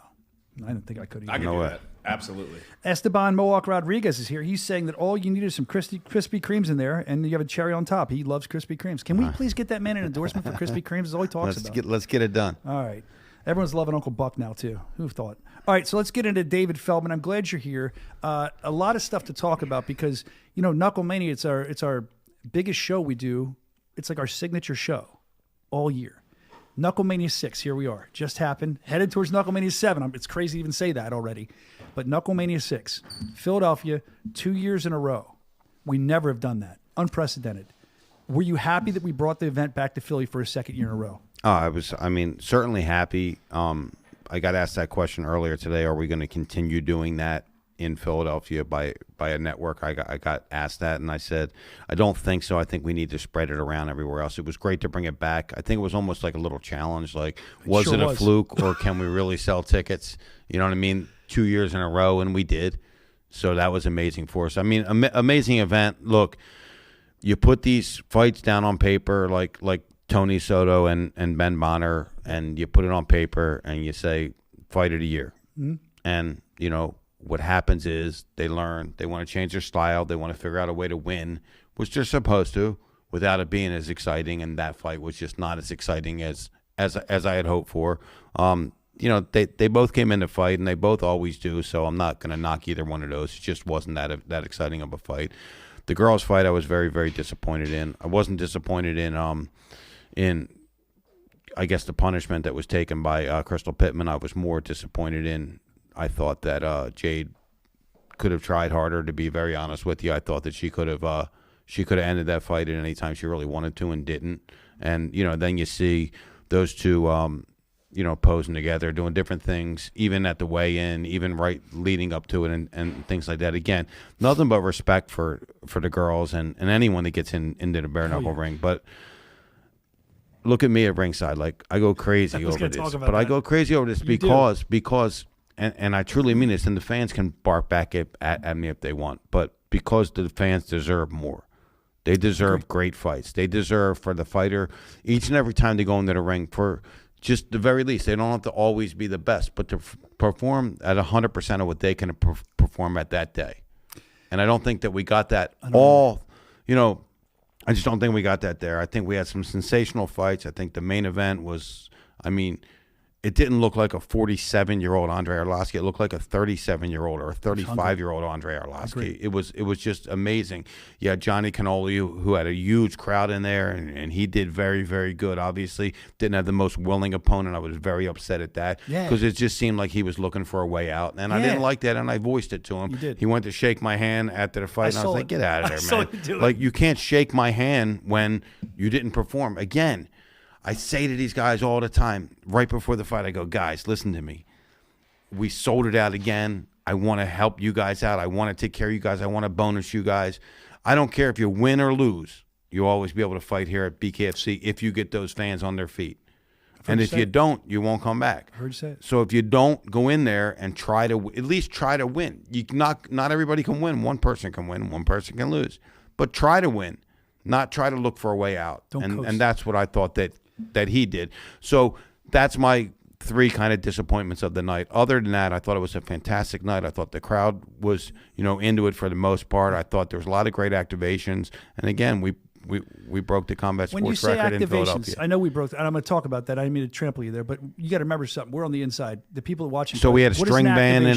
I didn't think I could either. I can do that. Absolutely. Esteban Mohawk Rodriguez is here. He's saying that all you need is some Krispy Kremes in there, and you have a cherry on top. He loves Krispy Kremes. Can we please get that man an endorsement for Krispy Kremes? Is all he talks about. Let's get it done. All right. Everyone's loving Uncle Buck now, too. Who've thought? All right, so let's get into David Feldman. I'm glad you're here. A lot of stuff to talk about because, Knuckle Mania, it's our biggest show we do. It's like our signature show all year. Knuckle Mania 6, here we are. Just happened. Headed towards Knuckle Mania 7. It's crazy to even say that already. But Knuckle Mania 6, Philadelphia, 2 years in a row. We never have done that. Unprecedented. Were you happy that we brought the event back to Philly for a second year in a row? I was certainly happy. I got asked that question earlier today. Are we going to continue doing that in Philadelphia by a network? I got asked that, and I said, I don't think so. I think we need to spread it around everywhere else. It was great to bring it back. I think it was almost like a little challenge. Like, was it a fluke, or can we really sell tickets? You know what I mean? 2 years in a row, and we did. So that was amazing for us. I mean, amazing event. Look, you put these fights down on paper like Tony Soto and Ben Bonner, and you put it on paper and you say, fight of the year. Mm-hmm. And, what happens is they learn, they want to change their style, they want to figure out a way to win, which they're supposed to, without it being as exciting, and that fight was just not as exciting as I had hoped for. They both came in to fight, and they both always do, so I'm not going to knock either one of those. It just wasn't that exciting of a fight. The girls' fight I was very, very disappointed in. I wasn't disappointed in I guess the punishment that was taken by Crystal Pittman. I was more disappointed in. I thought that Jade could have tried harder. To be very honest with you, I thought that she could have ended that fight at any time she really wanted to and didn't. And then you see those two, posing together, doing different things, even at the weigh-in, even right leading up to it, and things like that. Again, nothing but respect for the girls and anyone that gets into the bare knuckle ring, but. Look at me at ringside. Like, I go crazy over this. But I go crazy over this because and I truly mean this, and the fans can bark back at me if they want, but because the fans deserve more. They deserve great fights. They deserve for the fighter, each and every time they go into the ring, for just the very least. They don't have to always be the best, but to perform at 100% of what they can perform at that day. And I don't think that we got that all, I just don't think we got that there. I think we had some sensational fights. I think the main event was, it didn't look like a 47-year-old Andre Arlovski. It looked like a 37-year-old or a 35-year-old Andre Arlovski. It was just amazing. Yeah, Johnny Cannoli, who had a huge crowd in there, and he did very, very good. Obviously, didn't have the most willing opponent. I was very upset at that because it just seemed like he was looking for a way out, and I didn't like that, and I voiced it to him. You did. He went to shake my hand after the fight, and I was like, get out of there, man. Like, you can't shake my hand when you didn't perform. Again, I say to these guys all the time, right before the fight, I go, guys, listen to me. We sold it out again. I want to help you guys out. I want to take care of you guys. I want to bonus you guys. I don't care if you win or lose. You'll always be able to fight here at BKFC if you get those fans on their feet. And if you don't, you won't come back. I heard you say it. So if you don't go in there and try to, at least try to win. You not everybody can win. One person can win. One person can lose. But try to win. Not try to look for a way out. And that's what I thought that he did. So that's my three kind of disappointments of the night. Other than that, I thought it was a fantastic night. I thought the crowd was, into it for the most part. I thought there was a lot of great activations. And again, we broke the combat sports record in Philadelphia. I know we broke, and I'm going to talk about that. I didn't mean to trample you there, but you got to remember something. We're on the inside. The people watching. So we had a string band in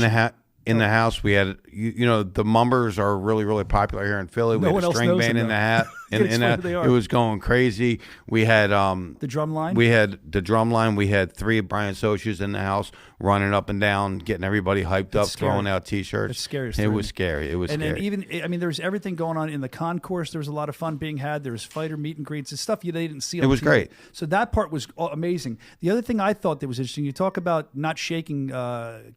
the house. We had, the Mumbers are really, really popular here in Philly. We had a string band in the hat. It was going crazy. We had the drum line. We had the drum line. We had 3 Brian Soscias in the house running up and down, getting everybody hyped up, throwing out T-shirts. It's scary. It was scary. It was and scary. And even, there was everything going on in the concourse. There was a lot of fun being had. There was fighter meet and greets and stuff they didn't see on It was TV. great. So that part was amazing. The other thing I thought that was interesting, you talk about not shaking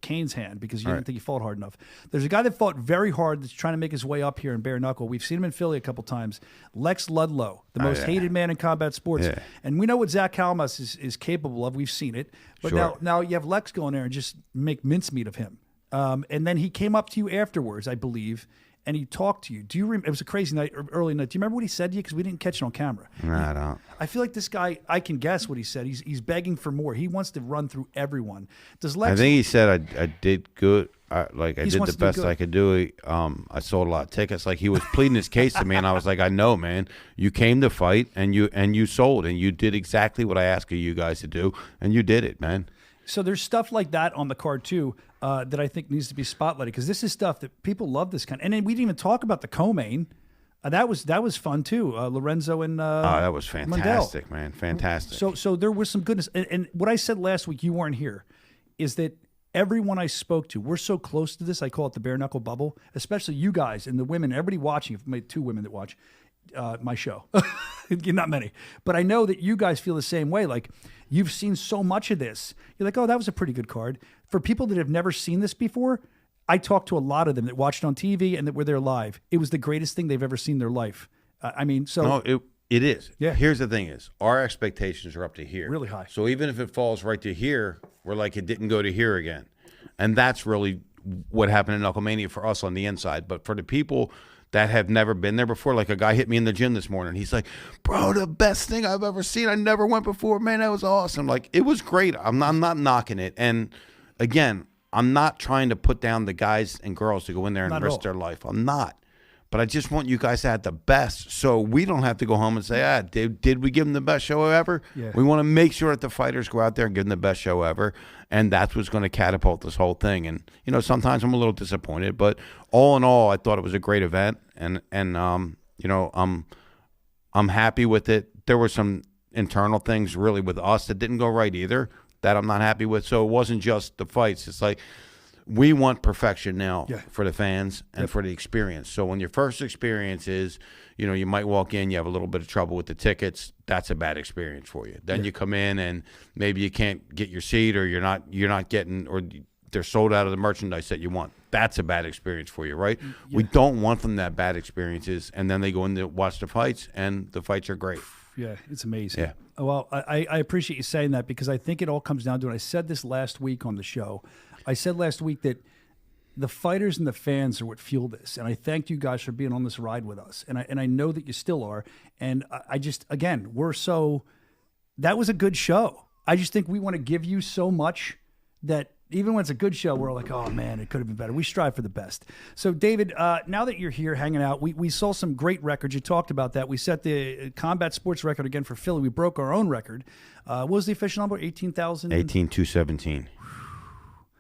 Kane's hand because you didn't think he fought hard enough. There's a guy that fought very hard that's trying to make his way up here in bare knuckle. We've seen him in Philly a couple times. Lex Ludlow, the most hated man in combat sports. Yeah. And we know what Zach Kalmas is capable of. We've seen it. But now you have Lex going there and just make mincemeat of him. And then he came up to you afterwards, I believe, and he talked to you. Do you remember? It was a crazy night, early night. Do you remember what he said to you? Because we didn't catch it on camera. No, I don't. I feel like this guy, I can guess what he said. He's begging for more. He wants to run through everyone. Does Lex? I think he said I did good. I did wants the to do best good. I could do. I sold a lot of tickets. Like, he was pleading his case to me, and I was like, I know, man. You came to fight, and you sold, and you did exactly what I asked you guys to do, and you did it, man. So there's stuff like that on the card too that I think needs to be spotlighted, because this is stuff that people love. This kind, and then we didn't even talk about the co-main. That was fun too. Lorenzo and that was fantastic, Mundell. man. Fantastic. So there was some goodness. And what I said last week, you weren't here, is that everyone I spoke to, we're so close to this. I call it the bare knuckle bubble, especially you guys and the women, everybody watching. I've made 2 women that watch my show. Not many. But I know that you guys feel the same way. Like, you've seen so much of this. You're like, oh, that was a pretty good card. For people that have never seen this before, I talked to a lot of them that watched it on TV and that were there live. It was the greatest thing they've ever seen in their life. No, it is. Yeah. Here's the thing is, our expectations are up to here. Really high. So even if it falls right to here, we're like, it didn't go to here again. And that's really what happened in Knucklemania for us on the inside. But for the people that have never been there before, like a guy hit me in the gym this morning. He's like, bro, the best thing I've ever seen. I never went before. Man, that was awesome. Like, it was great. I'm not knocking it. And again, I'm not trying to put down the guys and girls to go in there and risk their life. I'm not. But I just want you guys to have the best, so we don't have to go home and say, did we give them the best show ever? Yeah. We want to make sure that the fighters go out there and give them the best show ever, and that's what's going to catapult this whole thing. And, you know, sometimes I'm a little disappointed, but all in all, I thought it was a great event, and you know, I'm happy with it. There were some internal things really with us that didn't go right either that I'm not happy with, so it wasn't just the fights. It's like, we want perfection now for the fans and for the experience. So when your first experience is, you know, you might walk in, you have a little bit of trouble with the tickets, that's a bad experience for you. Then you come in and maybe you can't get your seat, or you're not getting, or they're sold out of the merchandise that you want. That's a bad experience for you, right? We don't want them that bad experiences, and then they go in to watch the fights, and the fights are great. Yeah, it's amazing. Yeah. Well, I appreciate you saying that, because I think it all comes down to, and I said this last week on the show, I said last week that the fighters and the fans are what fuel this. And I thanked you guys for being on this ride with us. And I know that you still are. And I just, again, that was a good show. I just think we want to give you so much that even when it's a good show, we're like, oh man, it could have been better. We strive for the best. So David, now that you're here hanging out, we saw some great records. You talked about that. We set the combat sports record again for Philly. We broke our own record. What was the official number? 18,000? 18,217.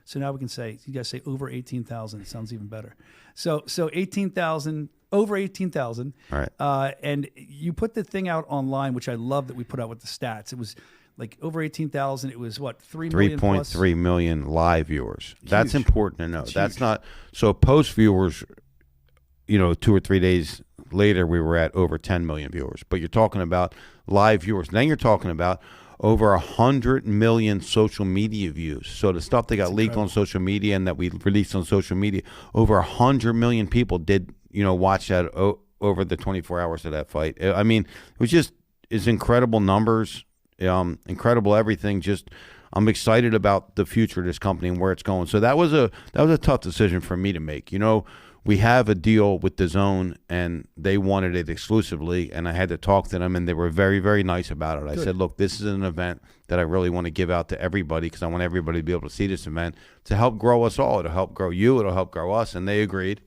So now we can say, you guys say over 18,000. It sounds even better. So 18,000, over 18,000. All right. And you put the thing out online, which I love that we put out with the stats. It was like over 18,000. It was what, 3 million plus? 3.3 million live viewers. Huge. That's important to know. It's That's huge. not, so post viewers, you know, 2 or 3 days later, we were at over 10 million viewers. But you're talking about live viewers. Then you're talking about over 100 million social media views. So the stuff that got leaked on social media and that we released on social media, over 100 million people did, you know, watch that over the 24 hours of that fight. I mean, it was just, it's incredible numbers, incredible everything. Just, I'm excited about the future of this company and where it's going. So that was a tough decision for me to make. You know, we have a deal with DAZN, and they wanted it exclusively, and I had to talk to them, and they were very, very nice about it. I said, look, this is an event that I really want to give out to everybody, because I want everybody to be able to see this event to help grow us all. It'll help grow you. It'll help grow us, and they agreed.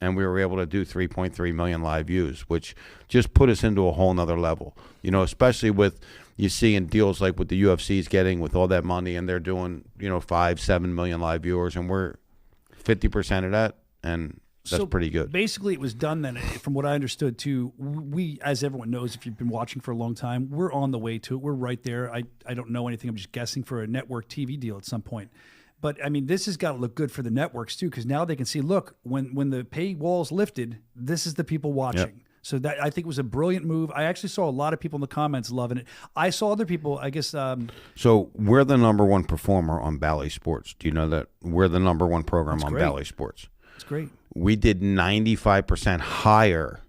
And we were able to do 3.3 million live views, which just put us into a whole nother level, you know, especially with you seeing deals like what the UFC's getting with all that money, and they're doing, you know, 5-7 million live viewers, and we're 50% of that, and that's pretty good. Basically, it was done then, from what I understood, too. We, as everyone knows, if you've been watching for a long time, we're on the way to it. We're right there. I don't know anything. I'm just guessing for a network TV deal at some point. But, I mean, this has got to look good for the networks, too, because now they can see, look, when the paywall's lifted, this is the people watching. Yep. So that, I think, was a brilliant move. I actually saw a lot of people in the comments loving it. I saw other people, I guess. So we're the #1 performer on Bally Sports. Do you know that? We're the #1 program on Bally Sports. It's great. We did 95% higher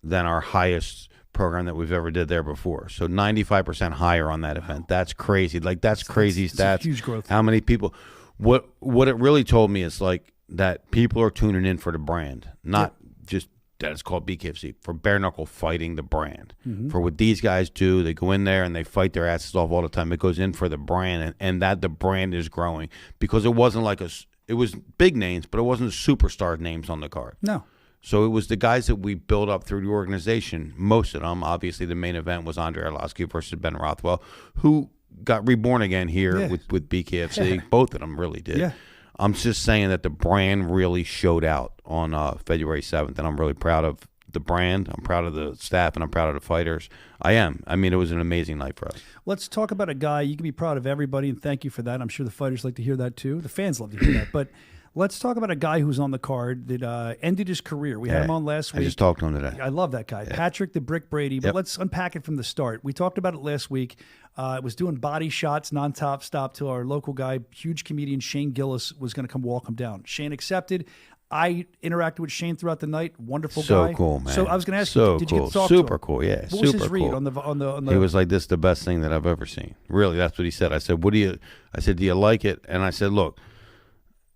than our highest program that we've ever did there before. So 95% higher on that event. That's crazy. Like, that's crazy stats. Huge growth. How many people? What it really told me is like that people are tuning in for the brand, not just that it's called BKFC, for bare knuckle fighting the brand. For what these guys do, they go in there and they fight their asses off all the time. It goes in for the brand, and that the brand is growing because it wasn't like it was big names, but it wasn't superstar names on the card. No. So it was the guys that we built up through the organization. Most of them, obviously, the main event was Andre Arlovsky versus Ben Rothwell, who got reborn again here with BKFC. Yeah. Both of them really did. Yeah. I'm just saying that the brand really showed out on February 7th, and I'm really proud of the brand. I'm proud of the staff, and I'm proud of the fighters. I am. I mean, it was an amazing night for us. Let's talk about a guy. You can be proud of everybody, and thank you for that. I'm sure the fighters like to hear that too. The fans love to hear that. But let's talk about a guy who's on the card that ended his career. We had him on last week. I just talked to him today. I love that guy, Patrick the Brick Brady. But let's unpack it from the start. We talked about it last week. It was doing body shots, non-top stop to our local guy, huge comedian Shane Gillis was going to come walk him down. Shane accepted. I interacted with Shane throughout the night. Wonderful guy. So cool, man. So I was going to ask you, did you get to talk Super to him? Cool, yeah. What was his super read cool. on the? He was like, "This is the best thing that I've ever seen." Really, that's what he said. I said, "What do you?" I said, "Do you like it?" And I said, "Look,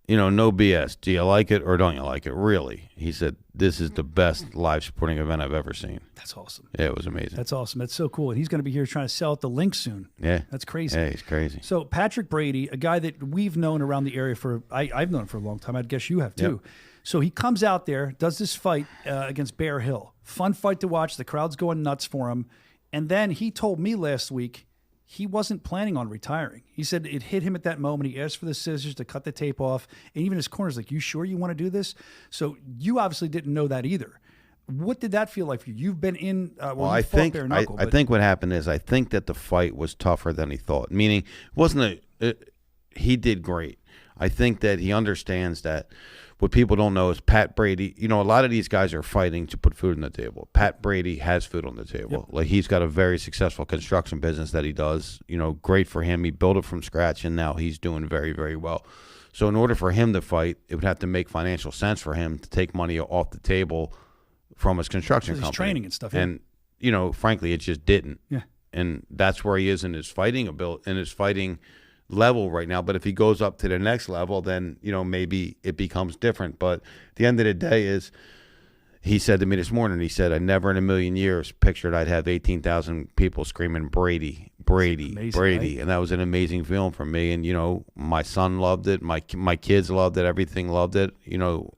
no BS. Do you like it or don't you like it? Really?" He said, "This is the best live sporting event I've ever seen." That's awesome. Yeah, it was amazing. That's awesome. That's so cool. And he's going to be here trying to sell at the link soon. Yeah. That's crazy. Yeah, he's crazy. So Patrick Brady, a guy that we've known around the area I've known him for a long time. I'd guess you have too. Yep. So he comes out there, does this fight against Bear Hill. Fun fight to watch. The crowd's going nuts for him. And then he told me last week he wasn't planning on retiring. He said it hit him at that moment. He asked for the scissors to cut the tape off. And even his corner's like, "You sure you want to do this?" So you obviously didn't know that either. What did that feel like for you? You've been in. I think I think what happened is I think that the fight was tougher than he thought. Meaning, it wasn't he did great. I think that he understands that. What people don't know is Pat Brady, a lot of these guys are fighting to put food on the table. Pat Brady has food on the table. Yep. Like, he's got a very successful construction business that he does. Great for him. He built it from scratch, and now he's doing very, very well. So in order for him to fight, it would have to make financial sense for him to take money off the table from his construction company. He's training and stuff. And, frankly, it just didn't. Yeah. And that's where he is in his fighting level right now. But if he goes up to the next level, then maybe it becomes different. But at the end of the day is, he said to me this morning, he said, "I never in a million years pictured I'd have 18,000 people screaming Brady, Brady, amazing, Brady." right? And that was an amazing feeling for me. And my son loved it, my kids loved it, everything loved it.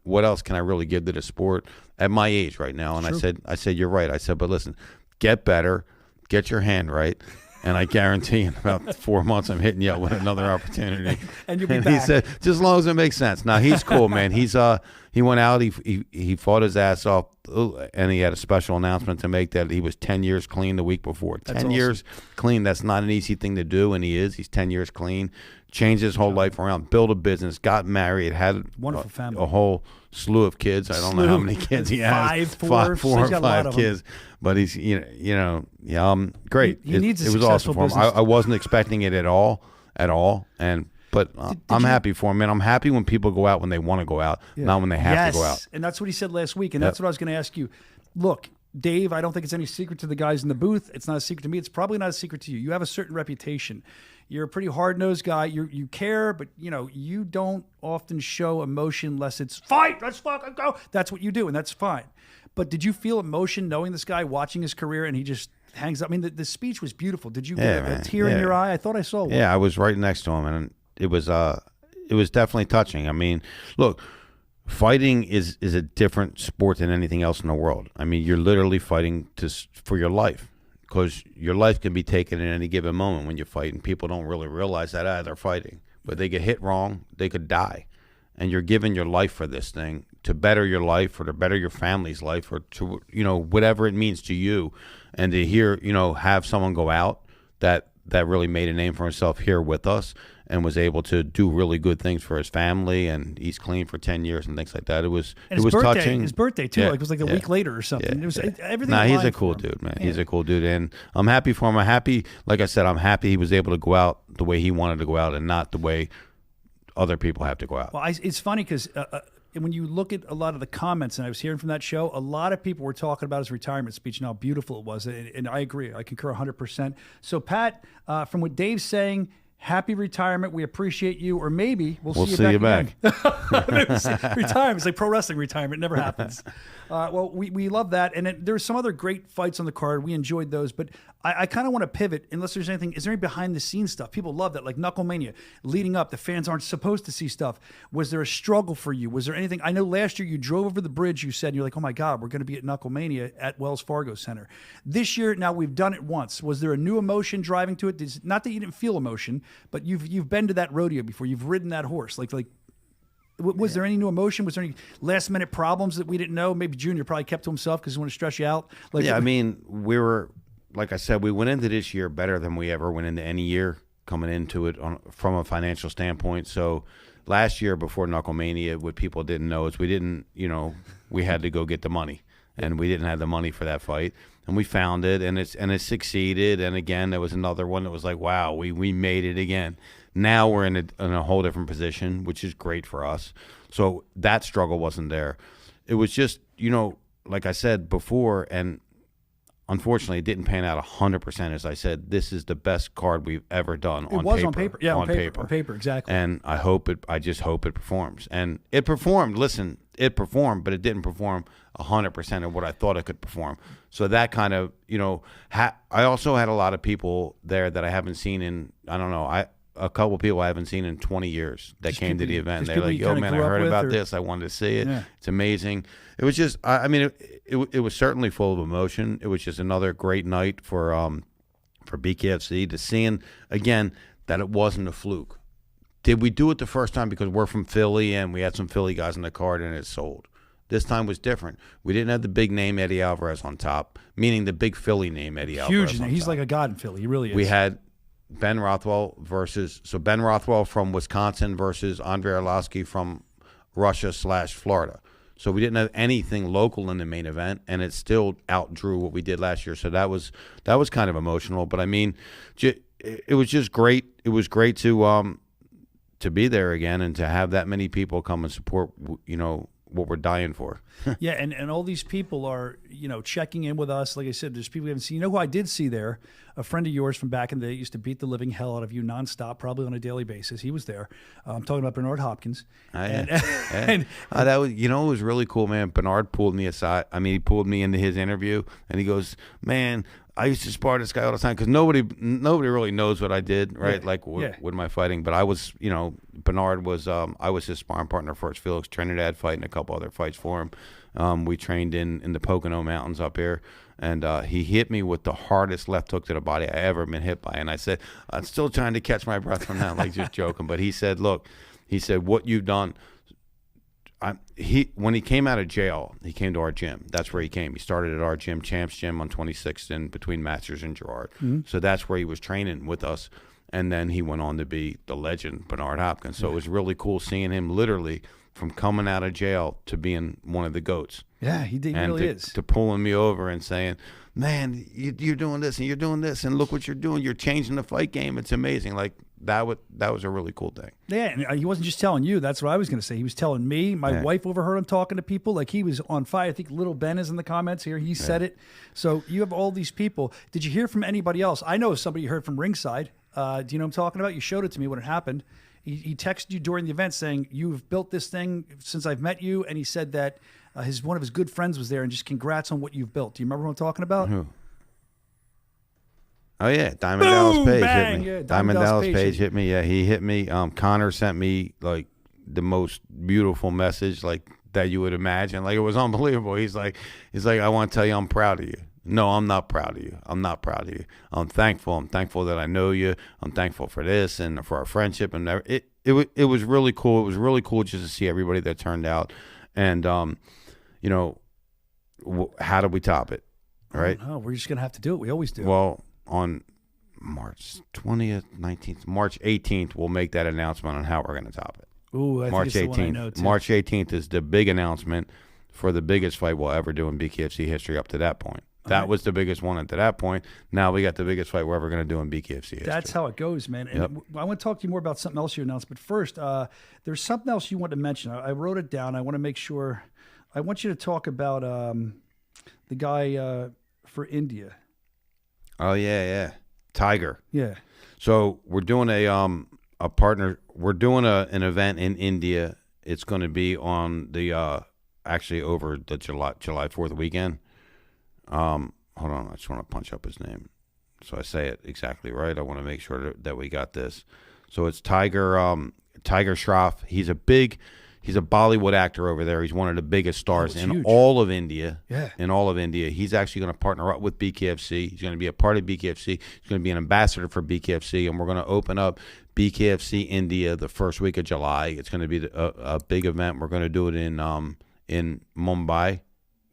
What else can I really give to the sport at my age right now? And I said, "You're right." I said, "But listen, get better, get your hand right." And I guarantee in about 4 months, I'm hitting you up with another opportunity. And you'll be and back. he said, just as long as it makes sense. Now, he's cool, man. He went out, he fought his ass off, and he had a special announcement to make that he was 10 years clean the week before. That's 10 awesome. years clean. That's not an easy thing to do, and he is. He's 10 years clean. Changed his whole life around, built a business, got married, had Wonderful family. a whole slew of kids. I don't know how many kids he has. Four Four he's or got a lot five of them. kids. But he's, great. He needs a it was successful awesome for him. business. I wasn't expecting it at all. But I'm happy for him, man. I'm happy when people go out when they want to go out, not when they have to go out. And that's what he said last week. And that's what I was going to ask you. Look, Dave, I don't think it's any secret to the guys in the booth. It's not a secret to me. It's probably not a secret to you. You have a certain reputation. You're a pretty hard-nosed guy. You care, but you don't often show emotion unless it's fight. Let's fucking go. That's what you do, and that's fine. But did you feel emotion knowing this guy, watching his career, and he just hangs up? I mean, the speech was beautiful. Did you get a tear in your eye? I thought I saw one. Yeah, I was right next to him, and it was definitely touching. I mean, look, fighting is a different sport than anything else in the world. I mean, you're literally fighting for your life, because your life can be taken at any given moment when you fight, and people don't really realize that they're fighting. But they get hit wrong, they could die. And you're giving your life for this thing to better your life or to better your family's life or to, whatever it means to you. And to hear, have someone go out that really made a name for himself here with us and was able to do really good things for his family, and he's clean for 10 years and things like that. It was touching. His birthday too. Yeah, It was like a week later or something. Yeah, It was everything. Nah, he's aligned a cool for him. dude, man. Yeah. He's a cool dude, and I'm happy for him. I'm happy, like I said, I'm happy he was able to go out the way he wanted to go out and not the way other people have to go out. Well, it's funny because when you look at a lot of the comments, and I was hearing from that show, a lot of people were talking about his retirement speech and how beautiful it was. And I agree. I concur 100%. So, Pat, from what Dave's saying, happy retirement. We appreciate you, or maybe we'll We'll see see you you back. back. Retirement. It's like pro wrestling retirement. It never happens. Well, we love that. And there's some other great fights on the card. We enjoyed those. But I kind of want to pivot, unless there's anything. Is there any behind-the-scenes stuff? People love that, like Knucklemania. Leading up, the fans aren't supposed to see stuff. Was there a struggle for you? Was there anything? I know last year you drove over the bridge, you said, you're like, oh, my God, we're going to be at Knucklemania at Wells Fargo Center. This year, now we've done it once. Was there a new emotion driving to it? Not that you didn't feel emotion, but you've been to that rodeo before. You've ridden that horse. Was there any new emotion? Was there any last minute problems that we didn't know? Maybe Junior probably kept to himself because he wanted to stress you out. I mean, we were, like I said, we went into this year better than we ever went into any year coming into it from a financial standpoint. So last year before Knucklemania, what people didn't know is we didn't, we had to go get the money, and we didn't have the money for that fight. And we found it, and it succeeded. And again, there was another one that was like, wow, we made it again. Now we're in a whole different position, which is great for us. So that struggle wasn't there. It was just, like I said before, and unfortunately it didn't pan out 100%. As I said, this is the best card we've ever done on paper. It was on paper. Yeah, on paper, exactly. And I just hope it performs. And it performed. Listen, it performed, but it didn't perform 100% of what I thought it could perform. So that kind of, I also had a lot of people there that I haven't seen in, I don't know, a couple of people I haven't seen in 20 years that came to the event. They're like, yo, man, I heard about this. I wanted to see it. Yeah. It's amazing. It was just, it was certainly full of emotion. It was just another great night for BKFC, to seeing, again, that it wasn't a fluke. Did we do it the first time because we're from Philly and we had some Philly guys on the card and it sold? This time was different. We didn't have the big name Eddie Alvarez on top, meaning the big Philly name Eddie Alvarez. Huge name. He's like a god in Philly. He really is. We had Ben Rothwell Ben Rothwell from Wisconsin versus Andrei Arlovsky from Russia/Florida. So we didn't have anything local in the main event, and it still outdrew what we did last year. So that was kind of emotional. But I mean, it was just great. It was great to be there again and to have that many people come and support, what we're dying for. Yeah, and all these people are, checking in with us. Like I said, there's people we haven't seen. You know who I did see there? A friend of yours from back in the day used to beat the living hell out of you nonstop, probably on a daily basis. He was there. I'm talking about Bernard Hopkins. That was, it was really cool, man. Bernard pulled me aside. I mean, he pulled me into his interview, and he goes, man, I used to spar this guy all the time because nobody really knows what I did, right? Yeah. With my fighting. But I was, Bernard was, I was his sparring partner for his Felix Trinidad fight and a couple other fights for him. We trained in the Pocono Mountains up here, and he hit me with the hardest left hook to the body I ever been hit by. And I said, I'm still trying to catch my breath from that, like just joking. But he said, look, what you've done. When he came out of jail, he came to our gym. That's where he came. He started at our gym, Champs Gym on 26th and between Masters and Girard. Mm-hmm. So that's where he was training with us. And then he went on to be the legend, Bernard Hopkins. So it was really cool seeing him literally from coming out of jail to being one of the GOATs. Yeah, he really is. To pulling me over and saying, man, you're doing this and you're doing this and look what you're doing. You're changing the fight game. It's amazing. Like, that was a really cool thing. Yeah, and he wasn't just telling you. That's what I was going to say. He was telling me. My wife overheard him talking to people. Like, he was on fire. I think Little Ben is in the comments here. He said it. So you have all these people. Did you hear from anybody else? I know somebody you heard from ringside. Do you know what I'm talking about? You showed it to me when it happened. He texted you during the event saying, you've built this thing since I've met you. And he said that one of his good friends was there and just congrats on what you've built. Do you remember what I'm talking about? Who? Oh, yeah. Diamond Dallas Page hit me. Yeah, Diamond Dallas Page hit me. Yeah, he hit me. Connor sent me, like, the most beautiful message, like, that you would imagine. Like, it was unbelievable. He's like, I want to tell you I'm proud of you. No, I'm not proud of you. I'm not proud of you. I'm thankful. I'm thankful that I know you. I'm thankful for this and for our friendship. And it was really cool. It was really cool just to see everybody that turned out. And, how did we top it? Right? Oh, we're just going to have to do it. We always do. Well, on March 20th, 19th, March 18th, we'll make that announcement on how we're going to top it. Ooh, I March think it's 18th. the one I know too. March 18th is the big announcement for the biggest fight we'll ever do in BKFC history up to that point. That was the biggest one up to that point. Now we got the biggest fight we're ever going to do in BKFC history. That's how it goes, man. And I want to talk to you more about something else you announced. But first, there's something else you want to mention. I wrote it down. I want to make sure. I want you to talk about the guy for India. Oh, yeah. Tiger. Yeah. So we're doing a partner. We're doing an event in India. It's going to be on the actually over the July 4th weekend. Hold on, I just want to punch up his name so I say it exactly right. I want to make sure that we got this. So it's Tiger Shroff. He's a Bollywood actor over there. He's one of the biggest stars in huge. all of India. Yeah. In all of India. He's actually going to partner up with BKFC. He's going to be a part of BKFC. He's going to be an ambassador for BKFC, and we're going to open up BKFC India the first week of July. It's going to be a big event. We're going to do it in Mumbai.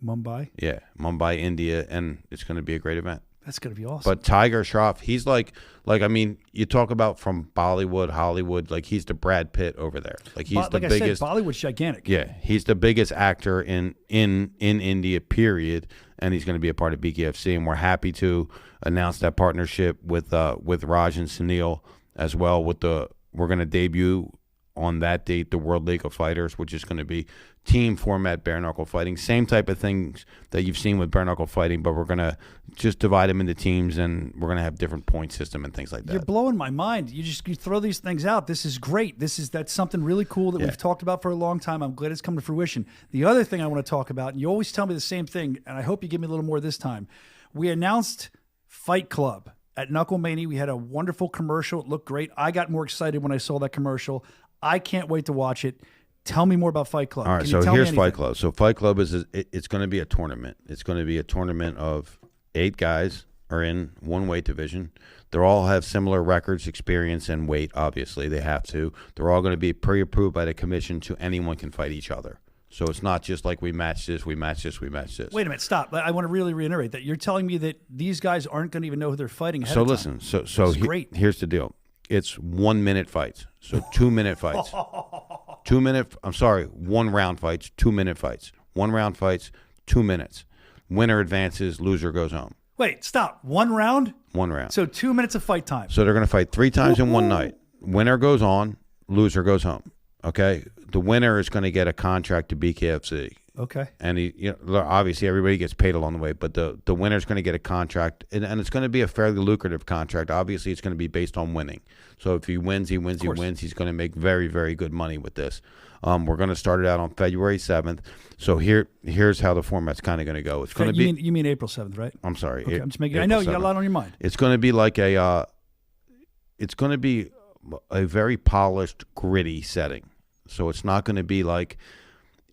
Mumbai? Yeah, Mumbai, India, and it's going to be a great event. That's going to be awesome. But Tiger Shroff, he's like I mean, you talk about from Bollywood, Hollywood, like he's the Brad Pitt over there. Like he's the biggest. I said, Bollywood's gigantic. Yeah, he's the biggest actor in India, period, and he's going to be a part of BKFC, and we're happy to announce that partnership with Raj and Sunil as well. We're going to debut on that date the World League of Fighters, which is going to be team format bare knuckle fighting, same type of things that you've seen with bare knuckle fighting, but we're going to just divide them into teams, and we're going to have different point system and things like that. You're blowing my mind. You throw these things out. This is great. That's something really cool that we've talked about for a long time. I'm glad it's come to fruition. The other thing I want to talk about, and you always tell me the same thing, and I hope you give me a little more this time. We announced Fight Club at Knuckle Mania. We had a wonderful commercial. It looked great. I got more excited when I saw that commercial. I can't wait to watch it. Tell me more about Fight Club. All right, so here's Fight Club. So Fight Club it's going to be a tournament. It's going to be a tournament of 8 guys are in one weight division. They all have similar records, experience, and weight. Obviously, they have to. They're all going to be pre-approved by the commission, so anyone can fight each other. So it's not just like we match this, we match this, we match this. Wait a minute, stop. I want to really reiterate that. You're telling me that these guys aren't going to even know who they're fighting ahead of time. So listen, great. Here's the deal. It's 1 minute fights. So 2 minute fights. 1 round fights, 2 minute fights. 1 round fights, 2 minutes. Winner advances, loser goes home. Wait, stop. 1 round? 1 round. So 2 minutes of fight time. So they're going to fight 3 times in one night. Winner goes on, loser goes home. Okay? The winner is going to get a contract to BKFC. Okay. And obviously everybody gets paid along the way, but the winner's going to get a contract, and it's going to be a fairly lucrative contract. Obviously, it's going to be based on winning. So if he wins, he wins. He's going to make very, very good money with this. We're going to start it out on February 7th. So here's how the format's kind of going to go. It's going to be. You mean April 7th, right? I'm sorry. Okay, I'm just making. I know you got a lot on your mind. It's going to be like it's going to be a very polished, gritty setting. So it's not going to be like.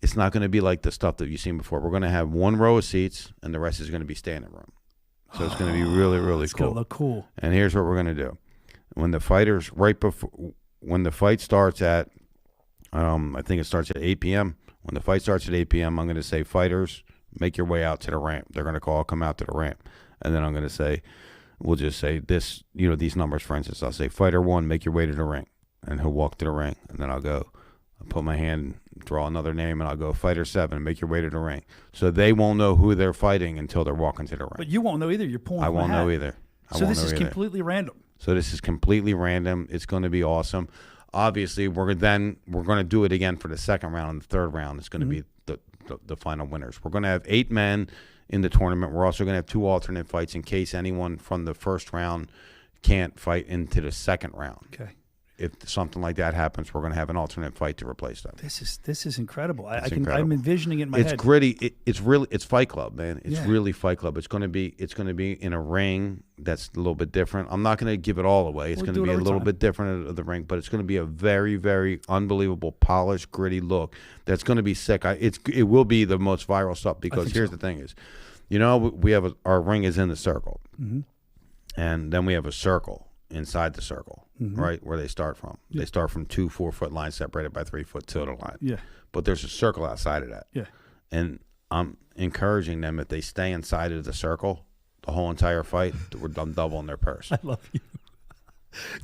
It's not going to be like the stuff that you've seen before. We're going to have 1 row of seats, and the rest is going to be standing room. So it's going to be really, really it's cool. It's going to look cool. And here's what we're going to do. When the fight starts at, I think it starts at 8 p.m. When the fight starts at 8 p.m., I'm going to say, fighters, make your way out to the ramp. They're going to come out to the ramp. And then I'm going to say, we'll just say this, these numbers, for instance. I'll say, fighter 1, make your way to the ring. And he'll walk to the ring. And then I'll put my hand, draw another name, and I'll go, fighter 7, make your way to the ring. So they won't know who they're fighting until they're walking to the ring. But you won't know either. You're pulling. I won't know either. So this is completely random. So this is completely random. It's going to be awesome. Obviously, we're going to do it again for the second round and the third round. It's going to be the final winners. We're going to have 8 men in the tournament. We're also going to have 2 alternate fights in case anyone from the first round can't fight into the second round. Okay. If something like that happens, we're going to have an alternate fight to replace them. This is incredible. Incredible. I'm envisioning it in my head. It's gritty. It's Fight Club, man. It's really Fight Club. It's going to be in a ring that's a little bit different. I'm not going to give it all away. It's going to be a little bit different of the ring, but it's going to be a very, very unbelievable, polished, gritty look. That's going to be sick. It will be the most viral stuff because here's the thing is, we have our ring is in the circle, and then we have a circle inside the circle, right, where they start from. Yeah. They start from 2 4-foot lines separated by 3-foot total line. Yeah. But there's a circle outside of that. Yeah. And I'm encouraging them, if they stay inside of the circle the whole entire fight, I'm doubling their purse. I love you.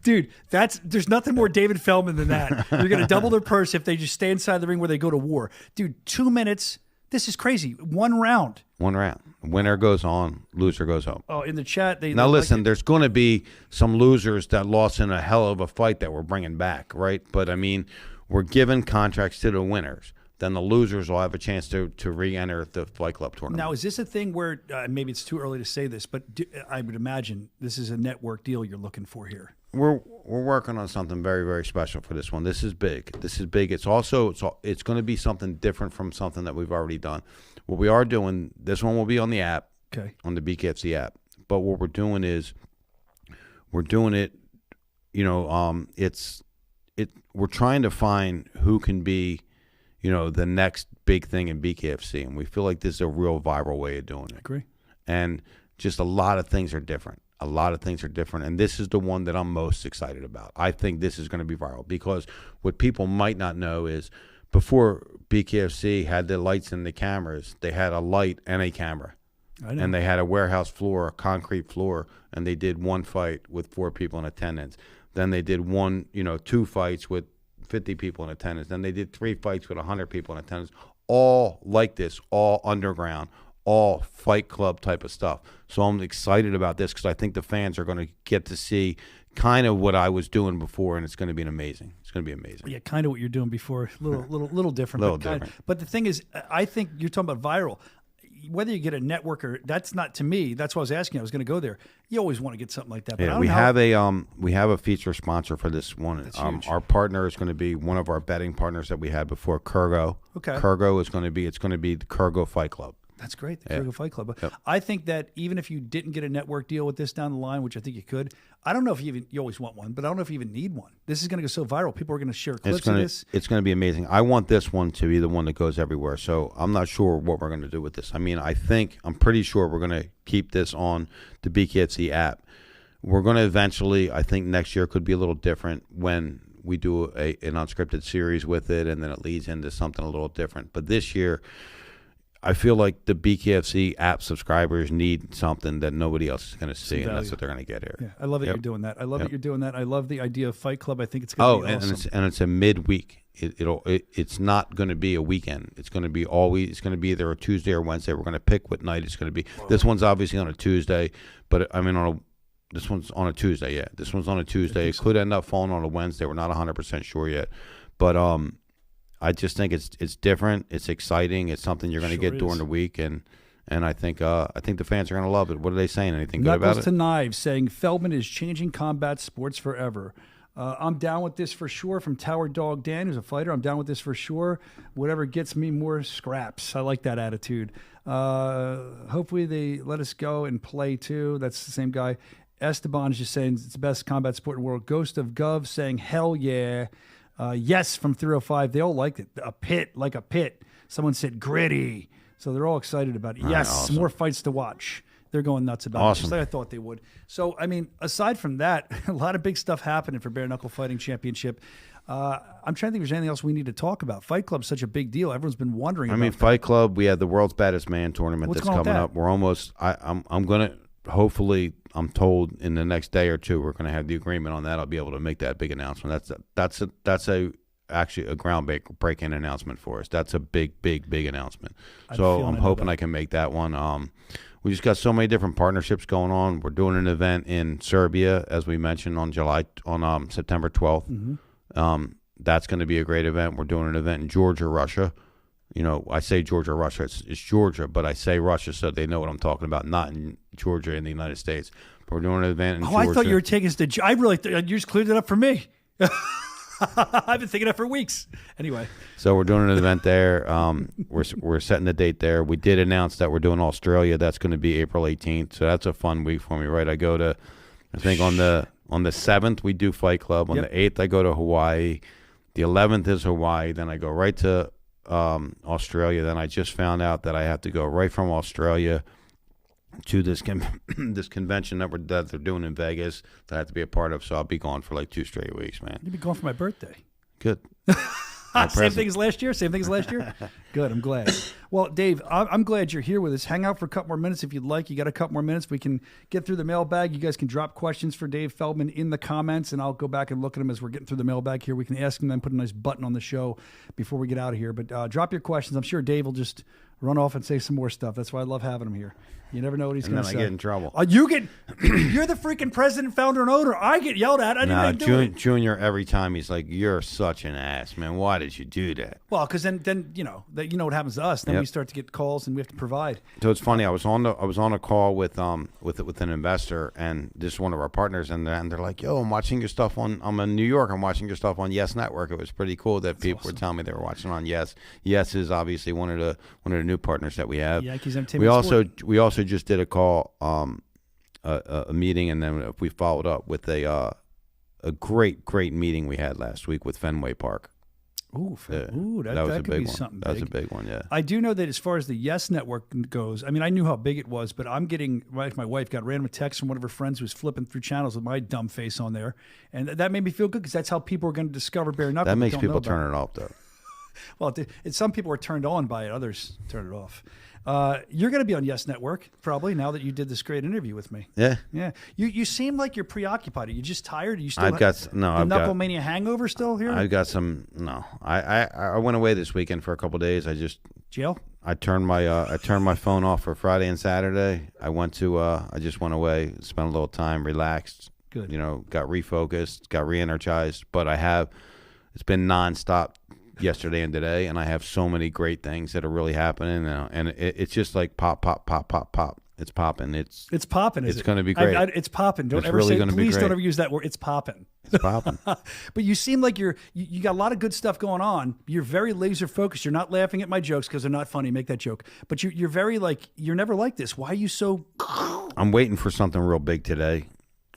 Dude, there's nothing more David Feldman than that. You're going to double their purse if they just stay inside the ring where they go to war. Dude, 2 minutes. This is crazy. 1 round. 1 round. Winner goes on, loser goes home. Oh, in the chat, now listen. There's going to be some losers that lost in a hell of a fight that we're bringing back, right? But I mean, we're giving contracts to the winners. then the losers will have a chance to re-enter the Fight Club tournament. Now, is this a thing where maybe it's too early to say this, but I would imagine this is a network deal you're looking for here? We're working on something very, very special for this one. This is big. This is big. It's going to be something different from something that we've already done. What we are doing, this one will be on the app, on the BKFC app. But what we're doing is we're doing it. We're trying to find who can be, the next big thing in BKFC, and we feel like this is a real viral way of doing it. I agree. And just a lot of things are different. And this is the one that I'm most excited about. I think this is going to be viral because what people might not know is before BKFC had the lights and the cameras, they had a light and a camera. I know. And they had a warehouse floor, a concrete floor, and they did one fight with 4 people in attendance. Then they did 2 fights with 50 people in attendance. Then they did 3 fights with 100 people in attendance, all like this, all underground, all Fight Club type of stuff. So I'm excited about this because I think the fans are going to get to see kind of what I was doing before, and it's going to be amazing. It's going to be amazing. Yeah, kind of what you're doing before, little different. But the thing is, I think you're talking about viral. Whether you get a network or that's not to me. That's why I was asking. I was going to go there. You always want to get something like that. But yeah, we have a feature sponsor for this one. Our partner is going to be one of our betting partners that we had before, Kurgo. Okay. Kurgo is going to be the Kurgo Fight Club. That's great, the Kurgo Fight Club. Yep. I think that even if you didn't get a network deal with this down the line, which I think you could, I don't know if you always want one, but I don't know if you even need one. This is going to go so viral. People are going to share clips of this. It's going to be amazing. I want this one to be the one that goes everywhere. So I'm not sure what we're going to do with this. I mean, I'm pretty sure we're going to keep this on the BKFC app. We're going to eventually, I think next year could be a little different when we do an unscripted series with it, and then it leads into something a little different. But this year, I feel like the BKFC app subscribers need something that nobody else is going to see, and that's what they're going to get here. Yeah, I love that you're doing that. I love that you're doing that. I love the idea of Fight Club. I think it's going to be awesome. and it's a midweek. It's not going to be a weekend. It's going to be It's going to be either a Tuesday or Wednesday. We're going to pick what night it's going to be. Whoa. This one's obviously on a Tuesday, but I mean this one's on a Tuesday. Yeah, this one's on a Tuesday. It could end up falling on a Wednesday. We're not 100% sure yet, but I just think it's different. It's exciting. It's something you're going to get during the week, and I think the fans are going to love it. What are they saying? Anything good about it? Knuckles to Knives saying Feldman is changing combat sports forever. I'm down with this for sure. From Tower Dog Dan, who's a fighter, I'm down with this for sure. Whatever gets me more scraps. I like that attitude. Hopefully they let us go and play too. That's the same guy. Esteban is just saying it's the best combat sport in the world. Ghost of Gov saying hell yeah. Yes, from 305. They all liked it. A pit, like a pit. Someone said gritty. So they're all excited about it. Yes, awesome. More fights to watch. They're going nuts about it, just like I thought they would. So, I mean, aside from that, a lot of big stuff happening for Bare Knuckle Fighting Championship. I'm trying to think if there's anything else we need to talk about. Fight Club's such a big deal. Everyone's been wondering about Fight Club, we had the World's Baddest Man tournament that's coming up. We're almost – I'm going to – hopefully – I'm told in the next day or two we're going to have the agreement on that. I'll be able to make that big announcement. That's actually a groundbreaking announcement for us. That's a big announcement. So I'm hoping I can make that one. We just got so many different partnerships going on. We're doing an event in Serbia, as we mentioned, on September 12th. Mm-hmm. That's going to be a great event. We're doing an event in Georgia, Russia. I say Georgia, Russia. It's Georgia, but I say Russia so they know what I'm talking about, not in Georgia in the United States. But we're doing an event in Georgia. I thought you were taking us to – I really you just cleared it up for me. I've been thinking that for weeks. Anyway. So we're doing an event there. We're setting the date there. We did announce that we're doing Australia. That's going to be April 18th. So that's a fun week for me, right? I go to – I think on the 7th we do Fight Club. On the 8th I go to Hawaii. The 11th is Hawaii. Then I go right to – Australia. Then I just found out that I have to go right from Australia to this this convention that they're doing in Vegas that I have to be a part of. So I'll be gone for like 2 straight weeks, man. You'll be gone for my birthday. Good. Same thing as last year? Good, I'm glad. Well, Dave, I'm glad you're here with us. Hang out for a couple more minutes if you'd like. You got a couple more minutes. We can get through the mailbag. You guys can drop questions for Dave Feldman in the comments, and I'll go back and look at them as we're getting through the mailbag here. We can ask him, then put a nice button on the show before we get out of here. But drop your questions. I'm sure Dave will just run off and say some more stuff. That's why I love having him here. You never know what he's going to say. And then I get in trouble. You're the freaking president, founder, and owner. I get yelled at. I didn't do it. Junior, every time he's like, "You're such an ass, man. Why did you do that?" Well, because then what happens to us. Then we start to get calls and we have to provide. So it's funny. I was on a call with an investor, and this is one of our partners, and they're like, "Yo, I'm watching your stuff I'm in New York. I'm watching your stuff on Yes Network." It was pretty cool that people were telling me they were watching on Yes. Yes is obviously one of the new partners that we have. Yankees Entertainment. We also just did a call. A meeting, and then we followed up with a great meeting we had last week with Fenway Park. Ooh, that was a could big be one. something That was big. a big one, yeah. I do know that as far as the Yes Network goes, I mean, I knew how big it was, but I'm getting, my wife got random text from one of her friends who was flipping through channels with my dumb face on there, and that made me feel good because that's how people are going to discover bare knuckle. That makes people turn it off, though. Well, some people are turned on by it, others turn it off. You're going to be on Yes Network probably now that you did this great interview with me. Yeah. You seem like you're preoccupied. Are you just tired? Are you still I've got Knucklemania hangover still here? I've got some. No, I went away this weekend for a couple of days. Jail. I turned my phone off for Friday and Saturday. I just went away, spent a little time, relaxed. Good. Got refocused, got re-energized. But it's been nonstop yesterday and today, and I have so many great things that are really happening now, and it's just like pop. It's popping. It's popping. It's going to be great. It's popping. Don't it's ever really say. Gonna please be great. don't ever use that word. It's popping. It's popping. But you seem like you got a lot of good stuff going on. You're very laser focused. You're not laughing at my jokes because they're not funny. Make that joke. But you're very you're never like this. Why are you so? I'm waiting for something real big today.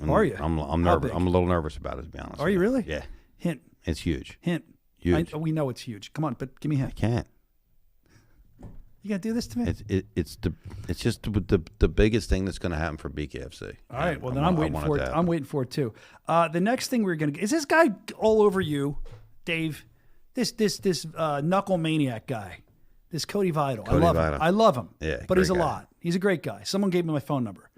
Are you? I'm nervous. I'm a little nervous about it, to be honest. Are you really? Yeah. Hint. It's huge. Hint. Huge. We know it's huge. Come on, but give me a hint. I can't. You gotta do this to me. It's just the biggest thing that's going to happen for BKFC. All right. Well, then I'm waiting for it. I'm waiting for it too. The next thing we're gonna get is this guy all over you, Dave. This knuckle maniac guy. This Cody Vidal. I love him. I love him. Yeah. But he's a lot. He's a great guy. Someone gave me my phone number.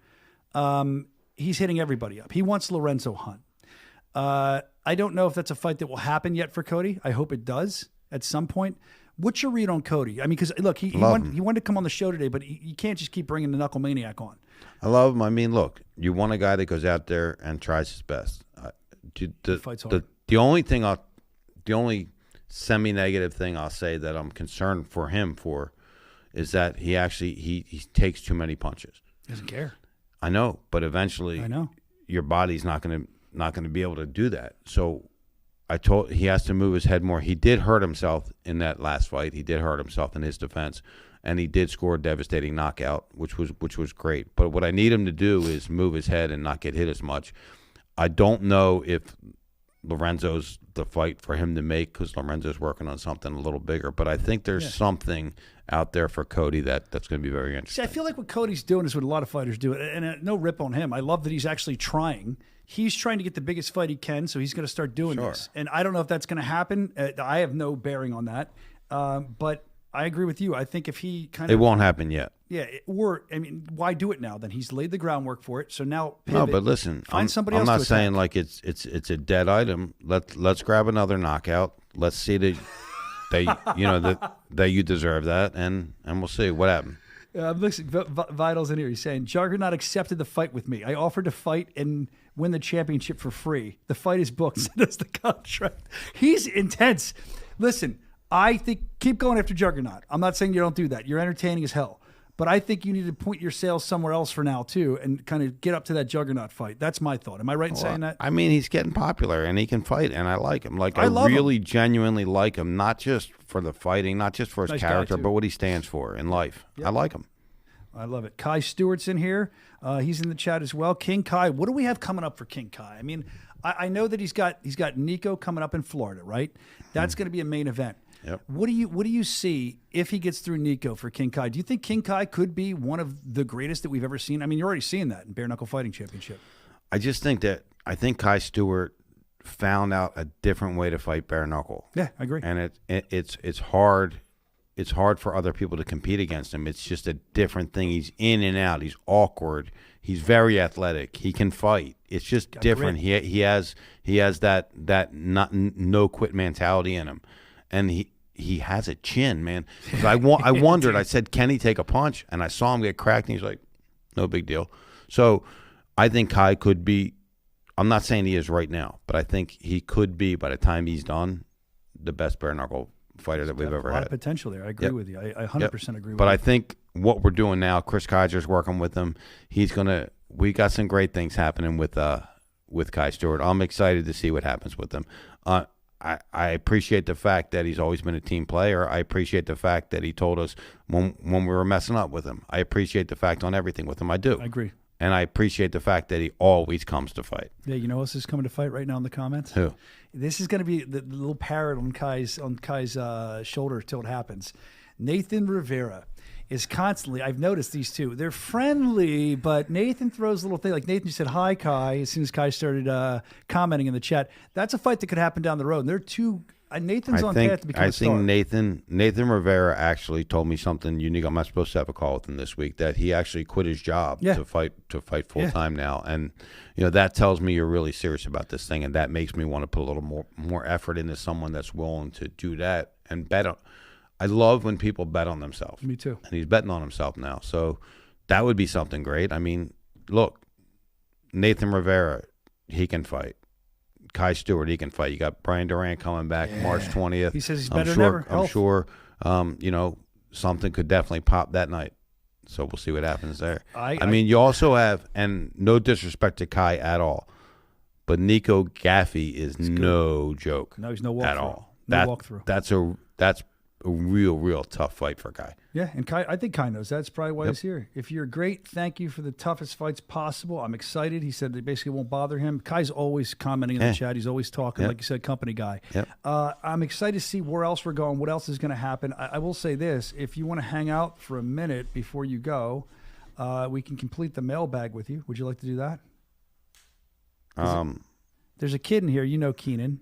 He's hitting everybody up. He wants Lorenzo Hunt. I don't know if that's a fight that will happen yet for Cody. I hope it does at some point. What's your read on Cody? I mean, because look, he wanted to come on the show today, but you can't just keep bringing the Knuckle Maniac on. I love him. I mean, look, you want a guy that goes out there and tries his best. Fights hard. The only semi-negative thing I'll say that I'm concerned for him for is that he takes too many punches. He doesn't care. I know, but eventually, your body's not going to be able to do that. So he has to move his head more. He did hurt himself in that last fight. He did hurt himself in his defense, and he did score a devastating knockout, which was great. But what I need him to do is move his head and not get hit as much. I don't know if Lorenzo's the fight for him to make because Lorenzo's working on something a little bigger. But I think there's something out there for Cody that's going to be very interesting. See, I feel like what Cody's doing is what a lot of fighters do, and no rip on him. I love that he's actually trying. He's trying to get the biggest fight he can, so he's going to start doing this. And I don't know if that's going to happen. I have no bearing on that. But I agree with you. I think if he it won't happen yet. Yeah, why do it now? Then he's laid the groundwork for it. So now pivot, no, but listen, find somebody else. I'm not to saying attack. like it's a dead item. Let's grab another knockout. Let's see that that you deserve that, and we'll see what happened. Listen, Vidal's in here. He's saying Juggernaut accepted the fight with me. I offered to fight and win the championship for free. The fight is booked. Send us the contract. He's intense. Listen, I think keep going after Juggernaut. I'm not saying you don't do that. You're entertaining as hell. But I think you need to point your sales somewhere else for now, too, and kind of get up to that Juggernaut fight. That's my thought. Am I right in saying that? I mean, he's getting popular, and he can fight, and I like him. Like, I love really him. Genuinely like him, not just for the fighting, not just for his Nice guy, character, too. but what he stands for in life. Yep. I like him. I love it. Kai Stewart's in here. He's in the chat as well. King Kai, what do we have coming up for King Kai? I mean, I know that he's got Nico coming up in Florida, right? That's going to be a main event. Yep. What do you see if he gets through Nico for King Kai? Do you think King Kai could be one of the greatest that we've ever seen? I mean, you're already seeing that in Bare Knuckle Fighting Championship. I think Kai Stewart found out a different way to fight bare knuckle. Yeah, I agree. And it's hard. It's hard for other people to compete against him. It's just a different thing. He's in and out. He's awkward. He's very athletic. He can fight. It's just different. He has that no quit mentality in him, and he has a chin, man. So I wondered. I said, can he take a punch? And I saw him get cracked, and he's like, no big deal. So I think Kai could be. I'm not saying he is right now, but I think he could be by the time he's done the best bare knuckle fighter that we've ever had. A lot of potential there. I agree with you. I 100% agree with you. But I think what we're doing now, Chris Kaiser's working with him. We got some great things happening with Kai Stewart. I'm excited to see what happens with him. I appreciate the fact that he's always been a team player. I appreciate the fact that he told us when we were messing up with him. I appreciate the fact on everything with him. I do. I agree. And I appreciate the fact that he always comes to fight. Yeah, you know who else is coming to fight right now in the comments? Who? This is going to be the little parrot on Kai's shoulder till it happens. Nathan Rivera is constantly, I've noticed these two, they're friendly, but Nathan throws a little thing. Like Nathan just said, hi, Kai, as soon as Kai started commenting in the chat. That's a fight that could happen down the road. And they're two, Nathan's on path to become a star. I think Nathan Rivera actually told me something unique. I'm not supposed to have a call with him this week, that he actually quit his job to fight full time now. And that tells me you're really serious about this thing, and that makes me want to put a little more effort into someone that's willing to do that and bet on. I love when people bet on themselves. Me too. And he's betting on himself now. So that would be something great. I mean, look, Nathan Rivera, he can fight. Kai Stewart, he can fight. You got Brian Durant coming back March 20th. He says he's better than ever. I'm sure, something could definitely pop that night. So we'll see what happens there. I mean, you also have, and no disrespect to Kai at all, but Nico Gaffey is no joke. No, he's no walkthrough. At all. No walkthrough. That's a real tough fight for Kai. Yeah, and Kai, I think Kai knows that's probably why he's here. If you're great, thank you for the toughest fights possible. I'm excited. He said they basically won't bother him. Kai's always commenting in the chat. He's always talking, like you said, company guy. Yep. I'm excited to see where else we're going, what else is going to happen. I will say this. If you want to hang out for a minute before you go, we can complete the mailbag with you. Would you like to do that? There's a kid in here. You know Keenan.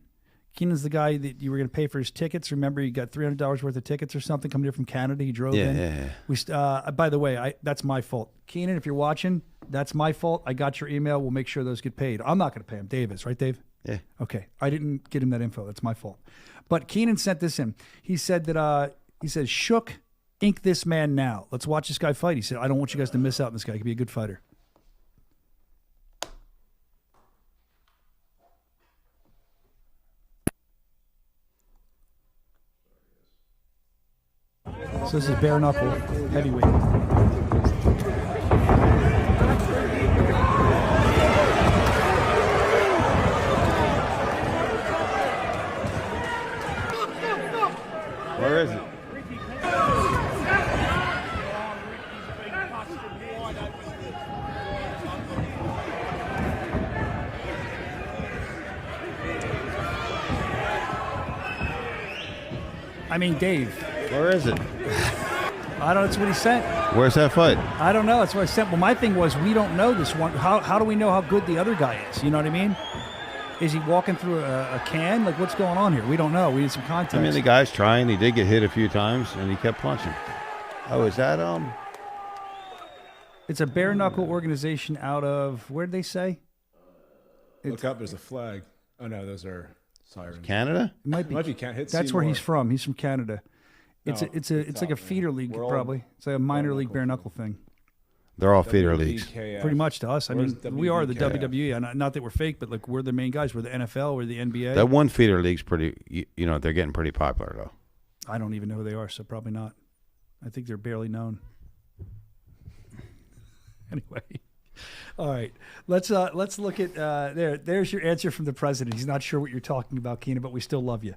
Keenan's the guy that you were going to pay for his tickets. Remember, you got $300 worth of tickets or something coming here from Canada. He drove in. Yeah. By the way, that's my fault. Keenan, if you're watching, that's my fault. I got your email. We'll make sure those get paid. I'm not going to pay him. Dave is, right, Dave? Yeah. Okay. I didn't get him that info. That's my fault. But Keenan sent this in. He said that, Shook, ink this man now. Let's watch this guy fight. He said, I don't want you guys to miss out on this guy. He could be a good fighter. So this is bare knuckle, heavyweight. Where is it? I mean, Dave. Where is it? I don't know. That's what he sent. Where's that fight? I don't know. That's what I sent. Well, my thing was we don't know this one. How do we know how good the other guy is? You know what I mean? Is he walking through a can? Like, what's going on here? We don't know. We need some context. I mean, the guy's trying. He did get hit a few times, and he kept punching. Oh, is that It's a bare knuckle organization out of, where did they say? Look up. There's a flag. Oh no, those are sirens. Canada? It might be. That's where he's from. He's from Canada. It's like a feeder league, probably. It's like a minor league bare knuckle thing. They're all feeder leagues. Pretty much to us. I mean, we are the WWE. And not that we're fake, but like we're the main guys. We're the NFL. We're the NBA. That one feeder league's pretty, they're getting pretty popular, though. I don't even know who they are, so probably not. I think they're barely known. Anyway. All right, let's look at there's your answer from the president. He's not sure what you're talking about, Keenan, but we still love you.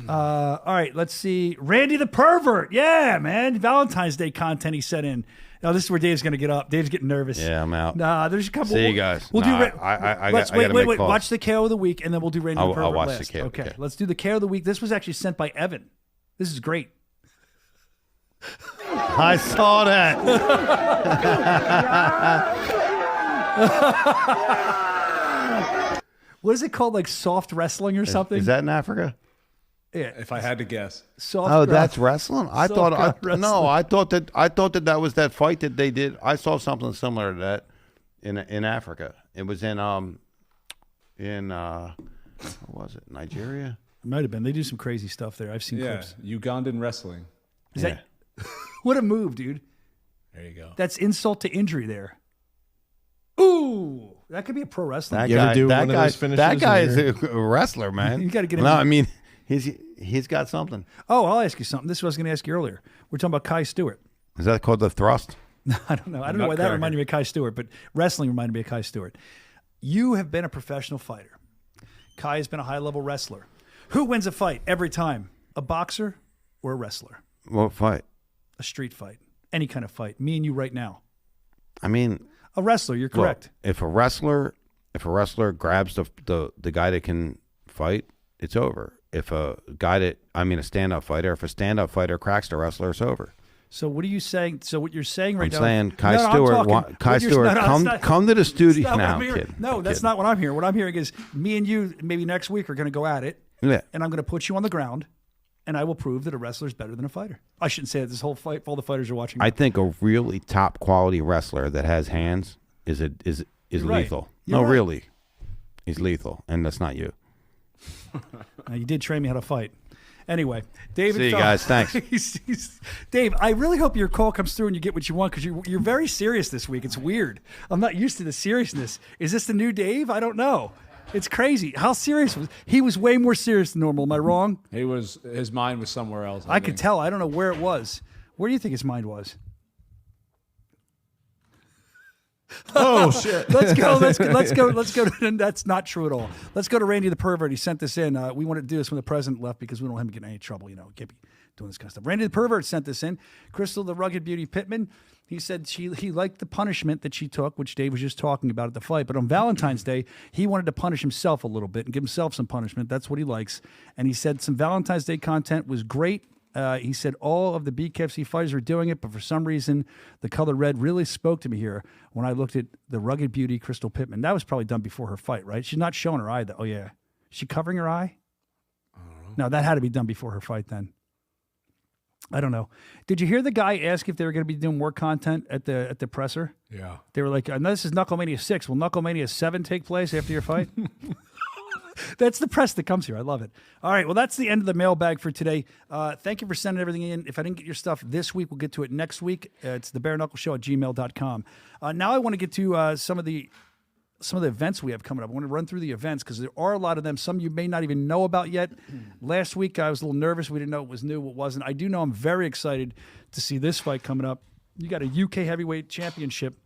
All right, let's see. Randy the pervert. Yeah, man. Valentine's Day content he sent in. Now this is where Dave's going to get up. Dave's getting nervous. Yeah, I'm out. Nah, there's a couple. See you guys. We'll do. Wait. Calls. Watch the KO of the week, and then we'll do Randy the pervert I'll watch last. the KO. Okay, let's do the KO of the week. This was actually sent by Evan. This is great. I saw that. What is it called? Like soft wrestling or something? Is that in Africa? Yeah. If I had to guess. That's wrestling. I thought that was that fight that they did. I saw something similar to that in Africa. It was in what was it? Nigeria? It might have been. They do some crazy stuff there. I've seen Yeah, clips. Ugandan wrestling. Is that what a move, dude? There you go. That's insult to injury there. Ooh, that could be a pro wrestler. You ever do one of those finishes That guy in is a wrestler, man. You gotta get him- No, I mean, he's got something. Oh, I'll ask you something. This is what I was going to ask you earlier. We're talking about Kai Stewart. Is that called the thrust? I don't know. I don't know why that reminded me of Kai Stewart, but wrestling reminded me of Kai Stewart. You have been a professional fighter. Kai has been a high-level wrestler. Who wins a fight every time? A boxer or a wrestler? What fight? A street fight. Any kind of fight. Me and you right now. I mean, a wrestler. You're correct. Well, if a wrestler grabs the guy that can fight, it's over. If a stand-up fighter, if a stand-up fighter cracks the wrestler, it's over. So what are you saying? So what you're saying right now? I'm saying Kai Stewart, come to the studio now, kid. No, that's not what I'm hearing. What I'm hearing is me and you maybe next week are going to go at it, and I'm going to put you on the ground, and I will prove that a wrestler is better than a fighter. I shouldn't say that this whole fight, all the fighters are watching. I think a really top quality wrestler that has hands is lethal. No, right. Really, he's lethal, and that's not you. Now, you did train me how to fight. Anyway, David. See you guys. Thanks. Dave, I really hope your call comes through and you get what you want because you're very serious this week. It's weird. I'm not used to the seriousness. Is this the new Dave? I don't know. It's crazy. How serious was he? Was way more serious than normal. Am I wrong? His mind was somewhere else. I could tell. I don't know where it was. Where do you think his mind was? Oh shit! Let's go. That's not true at all. Let's go to Randy the pervert. He sent this in. We wanted to do this when the president left because we don't want him to get in any trouble. You know, can't be doing this kind of stuff. Randy the pervert sent this in. Crystal the rugged beauty Pittman. He said he liked the punishment that she took, which Dave was just talking about at the fight. But on Valentine's Day, he wanted to punish himself a little bit and give himself some punishment. That's what he likes. And he said some Valentine's Day content was great. He said all of the BKFC fighters were doing it, but for some reason, the color red really spoke to me here when I looked at the rugged beauty, Crystal Pittman. That was probably done before her fight, right? She's not showing her eye, though. Oh, yeah. Is she covering her eye? I don't know. No, that had to be done before her fight then. I don't know. Did you hear the guy ask if they were going to be doing more content at the presser? Yeah. They were like, no, this is Knucklemania 6. Will Knucklemania 7 take place after your fight? That's the press that comes here. I love it. All right. Well, that's the end of the mailbag for today. Thank you for sending everything in. If I didn't get your stuff this week, we'll get to it next week. It's the bareknuckleshow@gmail.com. Now I want to get to some of the events we have coming up. I want to run through the events because there are a lot of them. Some you may not even know about yet. Last week, I was a little nervous. We didn't know what was new, what wasn't. I do know I'm very excited to see this fight coming up. You got a UK heavyweight championship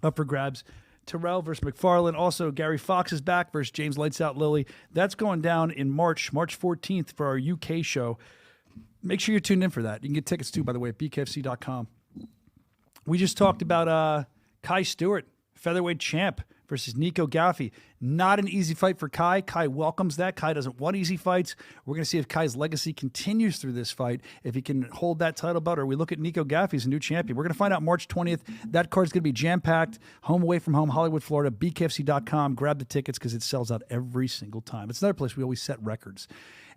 up for grabs. Terrell versus McFarlane. Also, Gary Fox is back versus James Lights Out Lilly. That's going down in March 14th for our UK show. Make sure you're tuned in for that. You can get tickets too, by the way, at bkfc.com. We just talked about Kai Stewart, featherweight champ, versus Nico Gaffi. Not an easy fight for Kai. Kai welcomes that. Kai doesn't want easy fights. We're going to see if Kai's legacy continues through this fight, if he can hold that title belt, or we look at Nico Gaffi as a new champion. We're going to find out March 20th. That card's going to be jam-packed. Home away from home, Hollywood, Florida, bkfc.com. Grab the tickets because it sells out every single time. It's another place we always set records.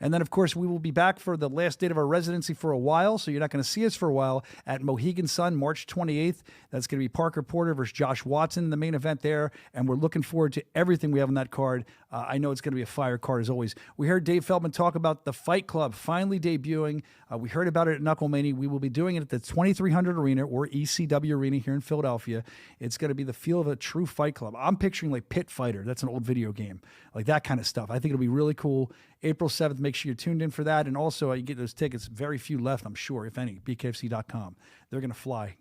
And then, of course, we will be back for the last date of our residency for a while, so you're not going to see us for a while at Mohegan Sun, March 28th. That's going to be Parker Porter versus Josh Watson, the main event there, and we're looking forward to everything we have on that card. I know it's going to be a fire card as always. We heard Dave Feldman talk about the Fight Club finally debuting. We heard about it at Knucklemania. We will be doing it at the 2300 Arena, or ECW Arena here in Philadelphia. It's going to be the feel of a true Fight Club. I'm picturing like Pit Fighter. That's an old video game. Like that kind of stuff. I think it'll be really cool. April 7th, make sure you're tuned in for that. And also, you get those tickets. Very few left, I'm sure, if any. BKFC.com. They're going to fly.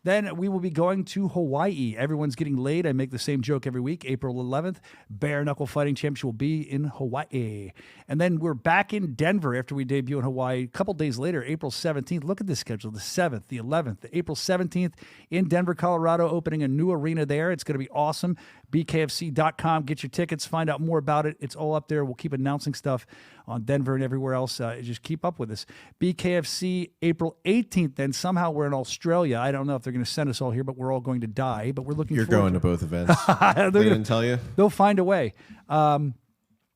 Then we will be going to Hawaii. Everyone's getting laid. I make the same joke every week. April 11th, Bare Knuckle Fighting Championship will be in Hawaii. And then we're back in Denver after we debut in Hawaii. A couple days later, April 17th. Look at this schedule. The 7th, the 11th, the April 17th in Denver, Colorado, opening a new arena there. It's going to be awesome. BKFC.com. Get your tickets. Find out more about it. It's all up there. We'll keep announcing stuff on Denver and everywhere else. Just keep up with us. BKFC April 18th. Then somehow we're in Australia. I don't know if they're going to send us all here, but we're all going to die. But we're looking You're forward going to both events. They didn't tell you? They'll find a way.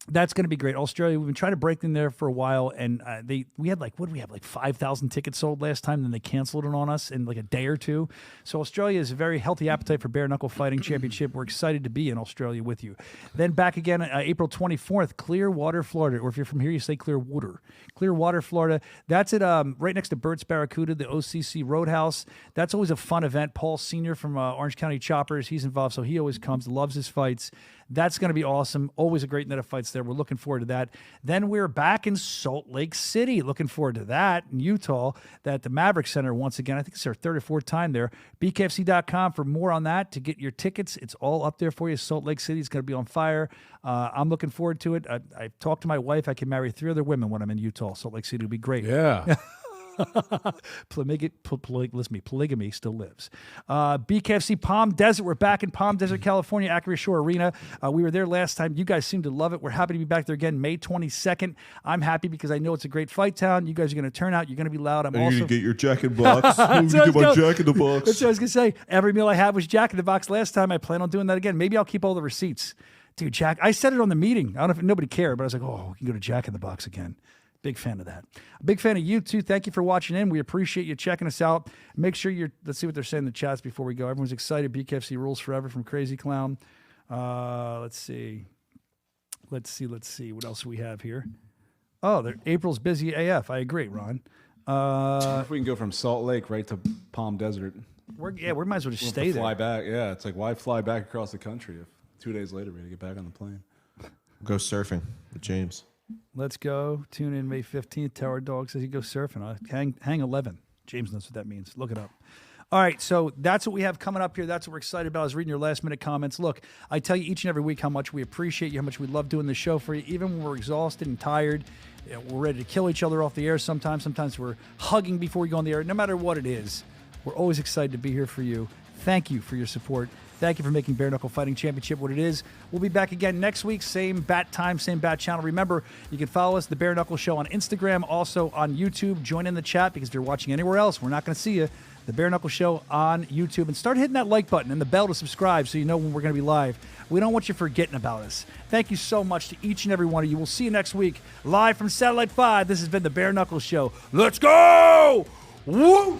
That's going to be great. Australia, we've been trying to break in there for a while, and we had like 5,000 tickets sold last time, then they canceled it on us in like a day or two. So Australia is a very healthy appetite for bare knuckle fighting championship. We're excited to be in Australia with you. Then back again, April 24th, Clearwater, Florida, or if you're from here, you say Clearwater. Clearwater, Florida. That's at right next to Burt's Barracuda, the OCC Roadhouse. That's always a fun event. Paul Sr. from Orange County Choppers, he's involved, so he always comes, loves his fights. That's going to be awesome. Always a great night of fights there. We're looking forward to that. Then we're back in Salt Lake City. Looking forward to that in Utah, at the Maverick Center once again. I think it's our third or fourth time there. BKFC.com for more on that to get your tickets. It's all up there for you. Salt Lake City is going to be on fire. I'm looking forward to it. I talked to my wife. I can marry 3 other women when I'm in Utah. Salt Lake City will be great. Yeah. Polygamy still lives. BKFC Palm Desert. We're back in Palm Desert, California, Acura Shore Arena. We were there last time. You guys seem to love it. We're happy to be back there again, May 22nd. I'm happy because I know it's a great fight town. You guys are going to turn out. You're going to be loud. You're going to get your Jack in the Box. I'm going to get my Jack in the Box. That's what I was going to say. Every meal I had was Jack in the Box last time. I plan on doing that again. Maybe I'll keep all the receipts. Dude, Jack, I said it on the meeting. I don't know if nobody cared, but I was like, oh, we can go to Jack in the Box again. Big fan of that. A big fan of you, too. Thank you for watching in. We appreciate you checking us out. Make sure let's see what they're saying in the chats before we go. Everyone's excited. BKFC rules forever from Crazy Clown. Let's see. What else do we have here? Oh, April's busy AF. I agree, Ron. If we can go from Salt Lake right to Palm Desert. We might as well just stay there. Fly back. Yeah, it's like, why fly back across the country if 2 days later we're going to get back on the plane? Go surfing with James. Let's go. Tune in May 15th. Tower Dog says he goes surfing. Hang 11. James knows what that means. Look it up. All right, so that's what we have coming up here. That's what we're excited about, is reading your last-minute comments. Look, I tell you each and every week how much we appreciate you, how much we love doing the show for you, even when we're exhausted and tired. We're ready to kill each other off the air sometimes. Sometimes we're hugging before we go on the air. No matter what it is, we're always excited to be here for you. Thank you for your support. Thank you for making Bare Knuckle Fighting Championship what it is. We'll be back again next week, same bat time, same bat channel. Remember, you can follow us, The Bare Knuckle Show, on Instagram, also on YouTube. Join in the chat, because if you're watching anywhere else, we're not going to see you. The Bare Knuckle Show on YouTube. And start hitting that like button and the bell to subscribe so you know when we're going to be live. We don't want you forgetting about us. Thank you so much to each and every one of you. We'll see you next week, live from Satellite 5. This has been The Bare Knuckle Show. Let's go! Woo!